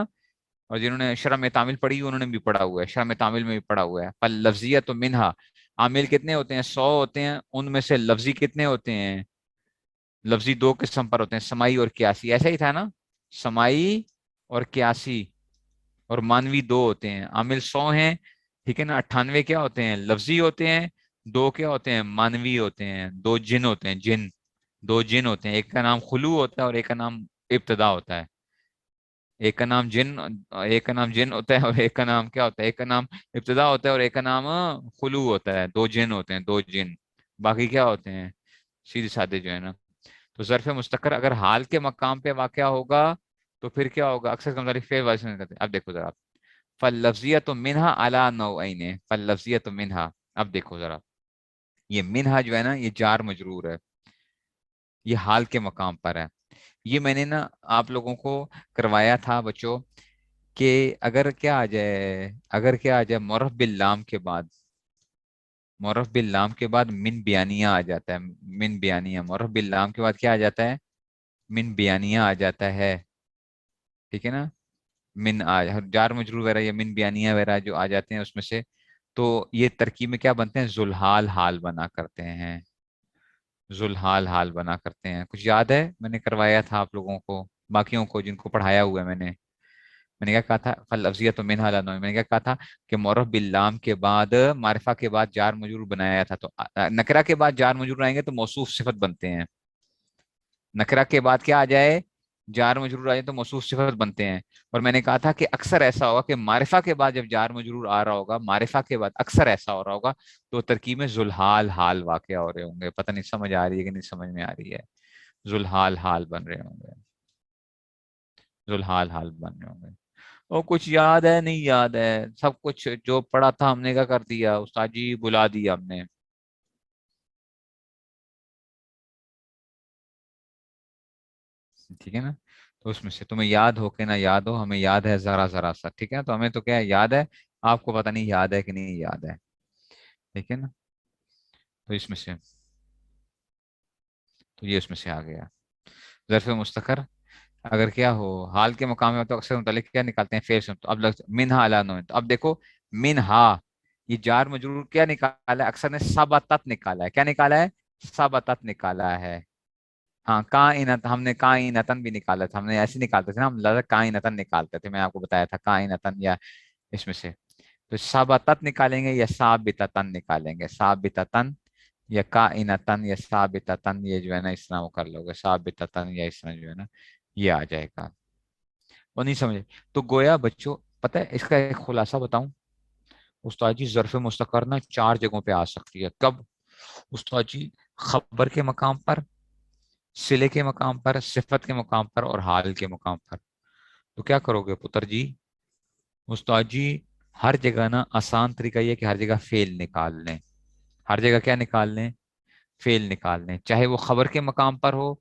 Speaker 3: اور جنہوں نے شرح میں تعمیل پڑھی انہوں نے بھی پڑھا ہوا ہے، شرح میں تعمیل میں بھی پڑھا ہوا ہے. فاللفظیۃ منہا، عامل کتنے ہوتے ہیں، 100 ہوتے ہیں، ان میں سے لفظی کتنے ہوتے ہیں، لفظی 2 قسم پر ہوتے ہیں، سمائی اور قیاسی. ایسا ہی تھا نا، سمائی اور قیاسی، اور مانوی 2 ہوتے ہیں. عامل 100 ہیں، ٹھیک ہے نا. 98 کیا ہوتے ہیں، لفظی ہوتے ہیں. 2 کیا ہوتے ہیں، مانوی ہوتے ہیں. 2 جن ہوتے ہیں، جن، 2 جن ہوتے ہیں. ایک کا نام خلو ہوتا ہے اور ایک کا نام ابتدا ہوتا ہے. ایک کا نام جن، ایک کا نام جن ہوتا ہے، اور ایک کا نام کیا ہوتا ہے، ایک کا نام ابتدا ہوتا ہے اور ایک کا نام خلو ہوتا ہے. دو جن ہوتے ہیں، دو جن. باقی کیا ہوتے ہیں، سیدھے سادے جو ہے نا. تو ظرف مستقر اگر حال کے مقام پہ واقع ہوگا تو پھر کیا ہوگا، اکثر کمزوری فعل واضح نہیں کرتے. اب دیکھو ذرا، فاللفظیت منہا علی نوعین، فاللفظیت منہا. اب دیکھو ذرا، یہ منہا جو ہے نا یہ جار مجرور ہے، یہ حال کے مقام پر ہے. یہ میں نے نا آپ لوگوں کو کروایا تھا بچوں کہ اگر کیا آ جائے، اگر کیا آ جائے معرف باللام کے بعد، معرف باللام کے بعد من بیانیہ آ جاتا ہے. من بیانیہ، معرف باللام کے بعد کیا آ جاتا ہے، من بیانیہ آ جاتا ہے. ٹھیک ہے نا، من جار مجرور وغیرہ یا من بیانیہ وغیرہ جو آ جاتے ہیں اس میں سے، تو یہ ترکیب میں کیا بنتے ہیں، ذوالحال حال بنا کرتے ہیں. ذوالحال حال بنا کرتے ہیں. کچھ یاد ہے، میں نے کروایا تھا آپ لوگوں کو، باقیوں کو جن کو پڑھایا ہوا ہے میں نے کیا کہا تھا، فاللفظیت منہا علی نوعین. میں نے کیا کہا تھا کہ معرف باللام کے بعد معرفہ کے بعد جار مجرور بنایا تھا. تو نکرہ کے بعد جار مجرور آئیں گے تو موصوف صفت بنتے ہیں. نکرہ کے بعد کیا آ جائے، جار مجرور آ جائے تو موصوف صفت بنتے ہیں. اور میں نے کہا تھا کہ اکثر ایسا ہوگا کہ معرفہ کے بعد جب جار مجرور آ رہا ہوگا، معرفہ کے بعد اکثر ایسا ہو رہا ہوگا تو ترکیب میں ذوالحال حال واقع ہو رہے ہوں گے. پتہ نہیں سمجھ آ رہی ہے کہ نہیں سمجھ میں آ رہی ہے. ذوالحال حال بن رہے ہوں گے، ذوالحال حال بن رہے ہوں گے. اور کچھ یاد ہے، نہیں یاد ہے، سب کچھ جو پڑھا تھا ہم نے کیا کر دیا، استاد جی بلا دیا ہم نے. ٹھیک ہے نا، تو اس میں سے تمہیں یاد ہو کہ نہ یاد ہو، ہمیں یاد ہے ذرا ذرا سا. ٹھیک ہے، تو ہمیں تو کیا ہے، یاد ہے. آپ کو پتہ نہیں یاد ہے کہ نہیں یاد ہے. ٹھیک ہے نا، تو اس میں سے، تو یہ اس میں سے آ گیا. ظرف مستقر اگر کیا ہو حال کے مقام میں تو اکثر متعلق کیا نکالتے ہیں، فعل سے. تو اب منہا علی نوعین. تو اب دیکھو منہا، یہ جار مجرور کیا نکالا ہے، اکثر نے سبتت نکالا ہے. کیا نکالا ہے، سبتت نکالا ہے. ہاں کائنت، ہم نے کائنتن بھی نکالا تھا، ہم نے ایسے نکالتے تھے نا، ہم لفظ کائنتن نکالتے تھے. میں آپ کو بتایا تھا کائنتن یا اس میں سے. تو سبتت نکالیں گے یا ثابتتن نکالیں گے، ثابتتن یا کائنتن یا ثابتتن. یہ جو ہے نا اس طرح وہ کر لو گے، ثابتتن یا اس طرح جو ہے نا یہ آ جائے گا. وہ نہیں سمجھے تو گویا بچوں، پتہ ہے اس کا ایک خلاصہ بتاؤں استاد جی، ظرف مستقر نا چار جگہوں پہ آ سکتی ہے. کب استاد جی، خبر کے مقام پر، صلے کے مقام پر، صفت کے مقام پر، اور حال کے مقام پر. تو کیا کرو گے پتر جی، استاد جی ہر جگہ نا آسان طریقہ یہ ہے کہ ہر جگہ فعل نکال لیں. ہر جگہ کیا نکال لیں، فعل نکال لیں. چاہے وہ خبر کے مقام پر ہو،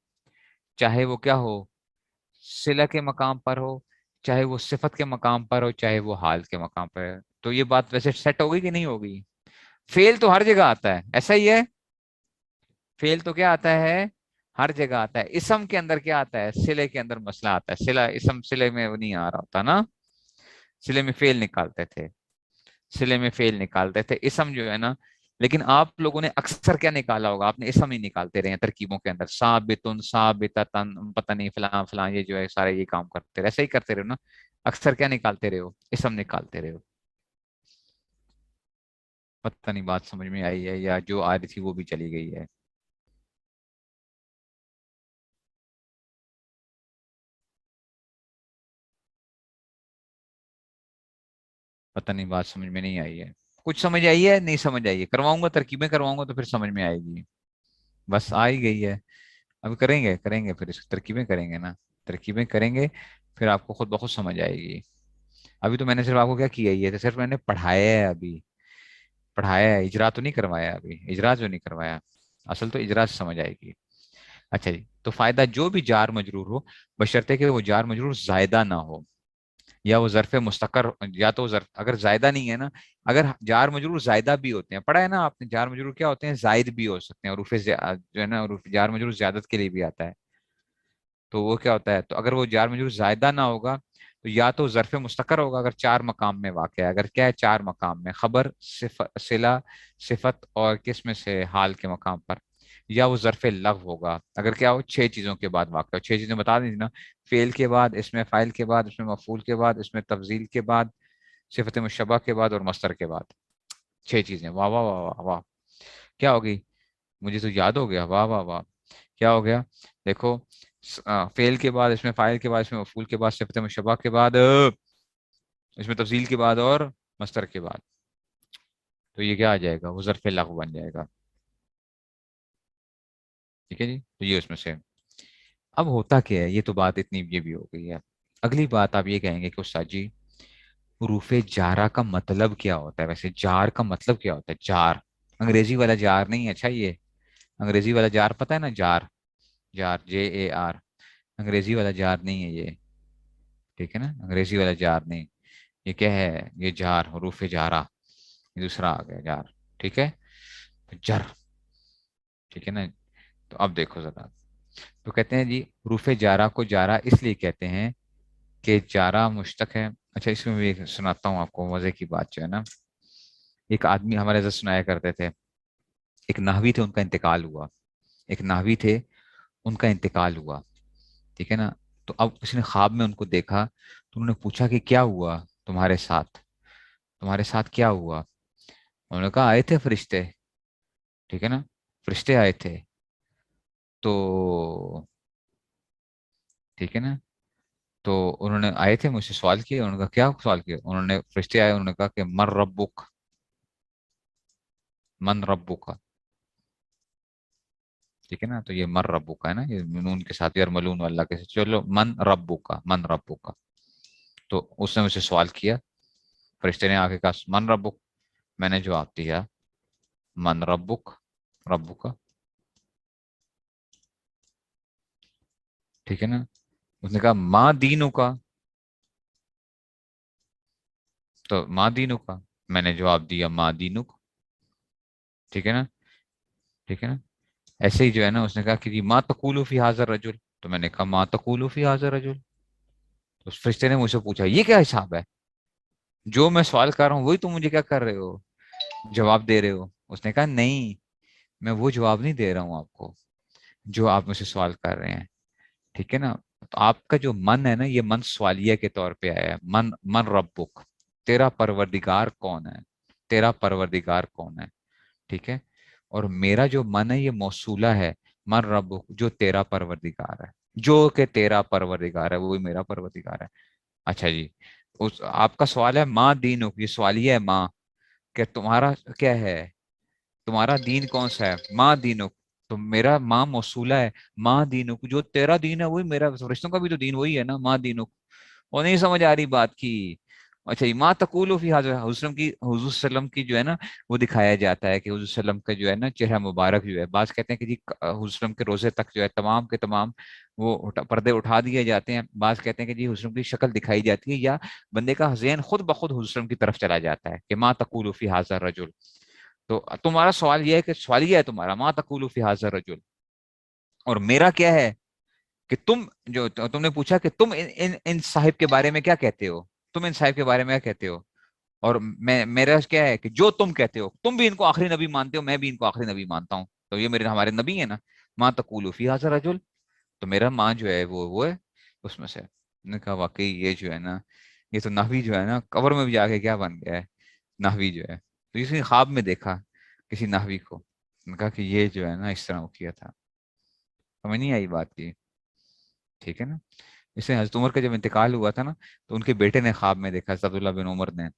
Speaker 3: چاہے وہ کیا ہو، صلہ کے مقام پر ہو، چاہے وہ صفت کے مقام پر ہو، چاہے وہ حال کے مقام پر ہے. تو یہ بات ویسے سیٹ ہوگی کہ نہیں ہوگی، فعل تو ہر جگہ آتا ہے، ایسا ہی ہے. فعل تو کیا آتا ہے، ہر جگہ آتا ہے. اسم کے اندر کیا آتا ہے، صلے کے اندر مسئلہ آتا ہے. صلہ اسم صلے میں وہ نہیں آ رہا ہوتا نا، صلے میں فعل نکالتے تھے، صلے میں فعل نکالتے تھے. اسم جو ہے نا، لیکن آپ لوگوں نے اکثر کیا نکالا ہوگا، آپ نے اسم ہی نکالتے رہے ہیں ترکیبوں کے اندر، ثابتن ثابتتن پتہ نہیں فلاں فلاں، یہ جو ہے سارے یہ کام کرتے رہے، ایسا ہی کرتے رہو نا. اکثر کیا نکالتے رہے ہو، اسم نکالتے رہے ہو. پتہ نہیں بات سمجھ میں آئی ہے یا جو آ رہی تھی وہ بھی چلی گئی ہے. پتہ نہیں بات سمجھ میں نہیں آئی ہے. کچھ سمجھ آئی ہے، نہیں سمجھ آئی ہے، کرواؤں گا ترکیبیں کرواؤں گا تو پھر سمجھ میں آئے گی. بس آ ہی گئی ہے. ابھی کریں گے پھر اس کی ترکیبیں کریں گے نا، ترکیبیں کریں گے پھر آپ کو خود بخود سمجھ آئے گی. ابھی تو میں نے صرف آپ کو کیا کیا ہے، تو صرف میں نے پڑھایا ہے، ابھی پڑھایا ہے، اجرا تو نہیں کروایا. ابھی اجرا جو نہیں کروایا، اصل تو اجرا سے سمجھ آئے گی. اچھا جی، تو فائدہ جو بھی جار مجرور ہو، بشرطے کہ وہ جار مجرور زائدہ نہ ہو، یا وہ ظرف مستقر، یا تو ظرف اگر زائدہ نہیں ہے نا، اگر جار مجرور زائدہ بھی ہوتے ہیں، پڑھا ہے نا آپ نے، جار مجرور کیا ہوتے ہیں، زائد بھی ہو سکتے ہیں. حروف جو ہے نا، حروف جار مجرور زیادت کے لیے بھی آتا ہے. تو وہ کیا ہوتا ہے، تو اگر وہ جار مجرور زائدہ نہ ہوگا تو یا تو ظرف مستقر ہوگا اگر چار مقام میں واقع ہے. اگر کیا ہے، چار مقام میں، خبر، صلہ، صفت اور کس میں سے، حال کے مقام پر. یا وہ ظرف لغو ہوگا اگر کیا ہو، چھ چیزوں کے بعد واقع ہو. چھ چیزیں بتا دیں نا، فعل کے بعد، اس میں فاعل کے بعد، اس میں مفعول کے بعد، اس میں تفضیل کے بعد، صفت مشبہ کے بعد، اور مصدر کے بعد. چھ چیزیں. واہ واہ واہ واہ واہ، کیا ہوگی، مجھے تو یاد ہو گیا. واہ واہ واہ، کیا ہو گیا، دیکھو فعل کے بعد، اس میں فاعل کے بعد، اس میں مفعول کے بعد، صفت مشبہ کے بعد، اس میں تفضیل کے بعد اور مصدر کے بعد، تو یہ کیا آ جائے گا؟ وہ ظرف لغو بن جائے گا. ٹھیک ہے جی، تو یہ اس میں سے. اب ہوتا کیا ہے، یہ تو بات اتنی یہ بھی ہو گئی ہے. اگلی بات آپ یہ کہیں گے کہ استاد جی حروف جارہ کا مطلب کیا ہوتا ہے؟ ویسے جار کا مطلب کیا ہوتا ہے؟ جار انگریزی والا جار نہیں ہے. اچھا، یہ انگریزی والا جار پتہ ہے نا؟ جار، جار JAR، انگریزی والا جار نہیں ہے یہ. ٹھیک ہے نا، انگریزی والا جار نہیں. یہ کیا ہے؟ یہ جار، حروف جارہ، یہ دوسرا آ گیا جار. ٹھیک ہے، جر. ٹھیک ہے نا. تو اب دیکھو ذرا، تو کہتے ہیں جی حروف جارہ کو جارہ اس لیے کہتے ہیں کہ جارہ مشتق ہے. اچھا، اس میں بھی ایک سناتا ہوں آپ کو مزے کی بات جو ہے نا. ایک آدمی ہمارے حضرت سنایا کرتے تھے، ایک نحوی تھے، ان کا انتقال ہوا. ایک نحوی تھے، ان کا انتقال ہوا. ٹھیک ہے نا. تو اب کسی نے خواب میں ان کو دیکھا، تو انہوں نے پوچھا کہ کیا ہوا تمہارے ساتھ؟ تمہارے ساتھ کیا ہوا؟ انہوں نے کہا آئے تھے فرشتے. ٹھیک ہے نا، فرشتے آئے تھے. تو ٹھیک ہے نا، تو انہوں نے آئے تھے، مجھ سے سوال کیا. انہوں نے کہا کیا سوال کیا؟ انہوں نے، فرشتے آئے، انہوں نے کہا کہ من ربک، من ربک. ٹھیک ہے نا. تو یہ من ربک ہے نا، یہ نون کے ساتھ یرملون اللہ کے ساتھ. چلو، من ربک، من ربک. تو اس نے مجھ سے سوال کیا، فرشتے نے آ کے کہا من ربک. میں نے جواب دیا من ربک، ربک. ٹھیک ہے نا. اس نے کہا ماں دینوں کا، تو ماں دینوں کا. میں نے جواب دیا ماں دینک. ٹھیک ہے نا. ٹھیک ہے نا. ایسے ہی جو ہے نا، اس نے کہا کہ جی ماں تقولو فی حاضر رجل. تو میں نے کہا ماں تقولو فی حاضر رجل. تو اس فرشتے نے مجھ سے پوچھا یہ کیا حساب ہے؟ جو میں سوال کر رہا ہوں وہی تم مجھے کیا کر رہے ہو، جواب دے رہے ہو. اس نے کہا نہیں، میں وہ جواب نہیں دے رہا ہوں آپ کو جو آپ مجھ سے سوال کر رہے ہیں. ٹھیک ہے نا. تو آپ کا جو من ہے نا، یہ من سوالیہ کے طور پہ آیا ہے. من، من ربک، تیرا پروردگار کون ہے؟ تیرا پروردگار کون ہے؟ ٹھیک ہے. اور میرا جو من ہے یہ موصولہ ہے، من ربک، جو تیرا پروردگار ہے. جو کہ تیرا پروردگار ہے وہی میرا پروردگار ہے. اچھا جی، آپ کا سوال ہے ماں دینک، یہ سوالیہ ہے ماں، کہ تمہارا کیا ہے، تمہارا دین کون سا ہے؟ ماں دینک. تو میرا ماں موصولہ ہے، ماں دینک، جو تیرا دین ہے وہی میرا. فرشتوں کا بھی تو دین وہی ہے نا، ماں دینک. وہ نہیں سمجھ آ رہی بات کی. اچھا، یہ ماں تقول فی حاضر، حضور کی، حضور صلی اللہ علیہ وسلم کی جو ہے نا، وہ دکھایا جاتا ہے کہ حضور صلی اللہ علیہ وسلم کا جو ہے نا چہرہ مبارک جو ہے، بعض کہتے ہیں کہ جی حضور صلی اللہ علیہ وسلم کے روزے تک جو ہے تمام کے تمام وہ پردے اٹھا دیے جاتے ہیں. بعض کہتے ہیں کہ جی حضور وسلم کی شکل دکھائی جاتی ہے، یا بندے کا ذہن خود بخود حضور صلی اللہ علیہ وسلم کی طرف چلا جاتا ہے کہ ماں تقول فی حاضر رجل. تو تمہارا سوال یہ ہے کہ سوال یہ ہے تمہارا ماں تقول فی حاضر رجل، اور میرا کیا ہے کہ تم جو تم نے پوچھا کہ تم ان صاحب کے بارے میں کیا کہتے ہو، تم ان صاحب کے بارے میں کیا کہتے ہو. اور میں، میرا کیا ہے کہ جو تم کہتے ہو، تم بھی ان کو آخری نبی مانتے ہو، میں بھی ان کو آخری نبی مانتا ہوں. تو یہ میرے ہمارے نبی ہیں نا. ماں تقول فی حاضر رجل، تو میرا ماں جو ہے وہ ہے اس میں سے. نے کہا واقعی یہ جو ہے نا، یہ تو نحوی جو ہے نا قبر میں بھی جا کے کیا بن گیا ہے، نحوی جو ہے. تو اس نے خواب میں دیکھا کسی نحوی کو، نے کہا کہ یہ جو ہے نا اس طرح وہ کیا تھا. سمجھ نہیں آئی بات کی. ٹھیک ہے نا. اس سے حضرت عمر کا جب انتقال ہوا تھا نا، تو ان کے بیٹے نے خواب میں دیکھا، حضرت عبداللہ بن عمر نے.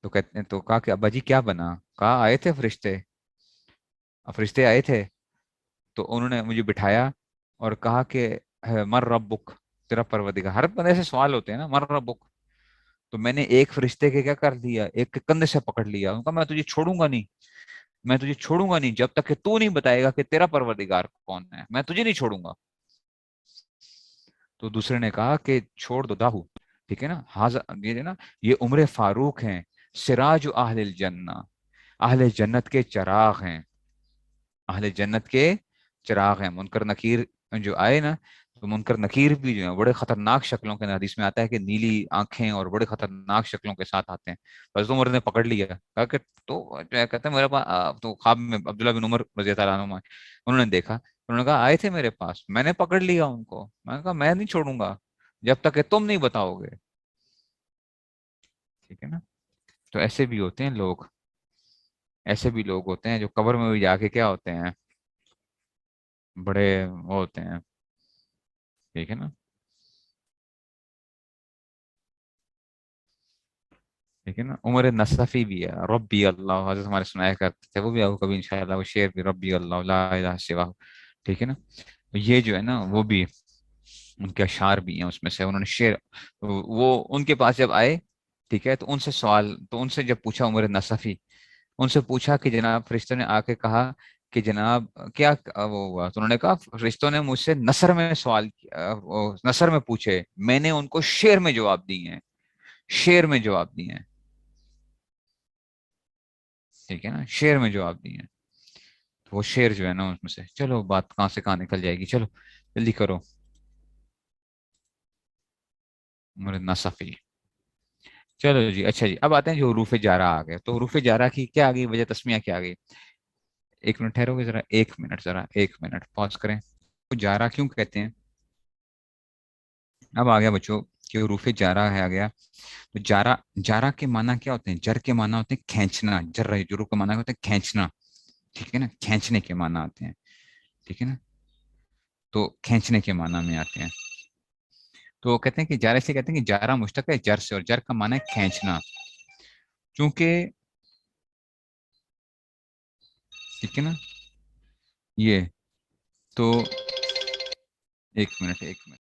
Speaker 3: تو کہتے ہیں، تو کہا کہ ابا جی کیا بنا؟ کہا آئے تھے فرشتے، فرشتے آئے تھے. تو انہوں نے مجھے بٹھایا اور کہا کہ مر ربک، تیرا پروردگار. ہر بندے سے سوال ہوتے ہیں نا، مر ربک. تو میں نے ایک فرشتے کے کیا کر دیا، ایک کے کندھے سے پکڑ لیا. ان کا میں تجھے چھوڑوں گا نہیں، میں تجھے چھوڑوں گا نہیں جب تک کہ تو نہیں بتائے گا کہ تیرا پروردگار کون ہے، میں تجھے نہیں چھوڑوں گا. تو دوسرے نے کہا کہ چھوڑ دو داہو. ٹھیک ہے نا. یہ نا، یہ عمر فاروق ہیں، سراج اہل الجنہ، اہل جنت کے چراغ ہیں، اہل جنت کے چراغ ہیں. منکر نکیر جو آئے نا، تو منکر نکیر بھی جو ہیں بڑے خطرناک شکلوں کے، حدیث میں آتا ہے کہ نیلی آنکھیں اور بڑے خطرناک شکلوں کے ساتھ آتے ہیں. بس عمر نے پکڑ لیا، کہا کہ تو جو ہے کہتے ہیں میرے پاس. تو خواب میں عبداللہ بن عمر رضی اللہ عنہ انہوں نے دیکھا، انہوں نے کہا آئے تھے میرے پاس، میں نے پکڑ لیا ان کو. میں نے کہا میں نہیں چھوڑوں گا جب تک کہ تم نہیں بتاؤ گے. ٹھیک ہے نا. تو ایسے بھی ہوتے ہیں لوگ، ایسے بھی لوگ ہوتے ہیں جو قبر میں بھی جا کے کیا ہوتے ہیں، بڑے وہ ہوتے ہیں. ٹھیک ہے نا. ٹھیک ہے نا. عمر نصفی بھی ہے ربی اللہ، حضرت ہمارے سنایا کرتے تھے، وہ بھی آؤ کبھی انشاءاللہ، وہ شعر بھی ربی اللہ لا الہ سوا. ٹھیک ہے نا. یہ جو ہے نا وہ بھی ان کے اشعار بھی ہیں، اس میں سے انہوں نے شعر، وہ ان کے پاس جب آئے، ٹھیک ہے، تو ان سے سوال، تو ان سے جب پوچھا عمر نصفی، ان سے پوچھا کہ جناب فرشتوں نے آ کے کہا کہ جناب کیا وہ ہوا، تو انہوں نے کہا فرشتوں نے مجھ سے نثر میں سوال کیا، نثر میں پوچھے، میں نے ان کو شعر میں جواب دیے ہیں، شعر میں جواب دیے ہیں. ٹھیک ہے نا. شعر میں جواب دیے ہیں. تو وہ شعر جو ہے نا اس میں سے، چلو بات کہاں سے کہاں نکل جائے گی، چلو جلدی کرو. عمر نصفی. چلو جی اچھا جی، اب آتے ہیں جو حروف جارہ آ گئے. تو حروف جارہ کی کیا آ گئی، وجہ تسمیہ کیا آ گئی؟ ایک منٹ ٹھہرو گے ذرا، ایک منٹ، ذرا ایک منٹ پاز کریں. تو جارہ کیوں کہتے ہیں؟ اب آ گیا بچوں کہ حروف جارہ ہے، آ گیا. تو جارہ، جارہ کے معنی کیا ہوتے ہیں؟ جر کے معنی ہوتے ہیں کھینچنا، جرو کا معنی ہوتا ہے کھینچنا. ٹھیک ہے نا. کھینچنے کے معنی آتے ہیں. ٹھیک ہے نا. تو کھینچنے کے معنی میں آتے ہیں. تو کہتے ہیں کہ جارے سے، کہتے ہیں کہ جارہ مشتق ہے جر سے، اور جر کا معنی ہے کھینچنا. چونکہ ٹھیک ہے نا یہ، تو ایک منٹ ایک منٹ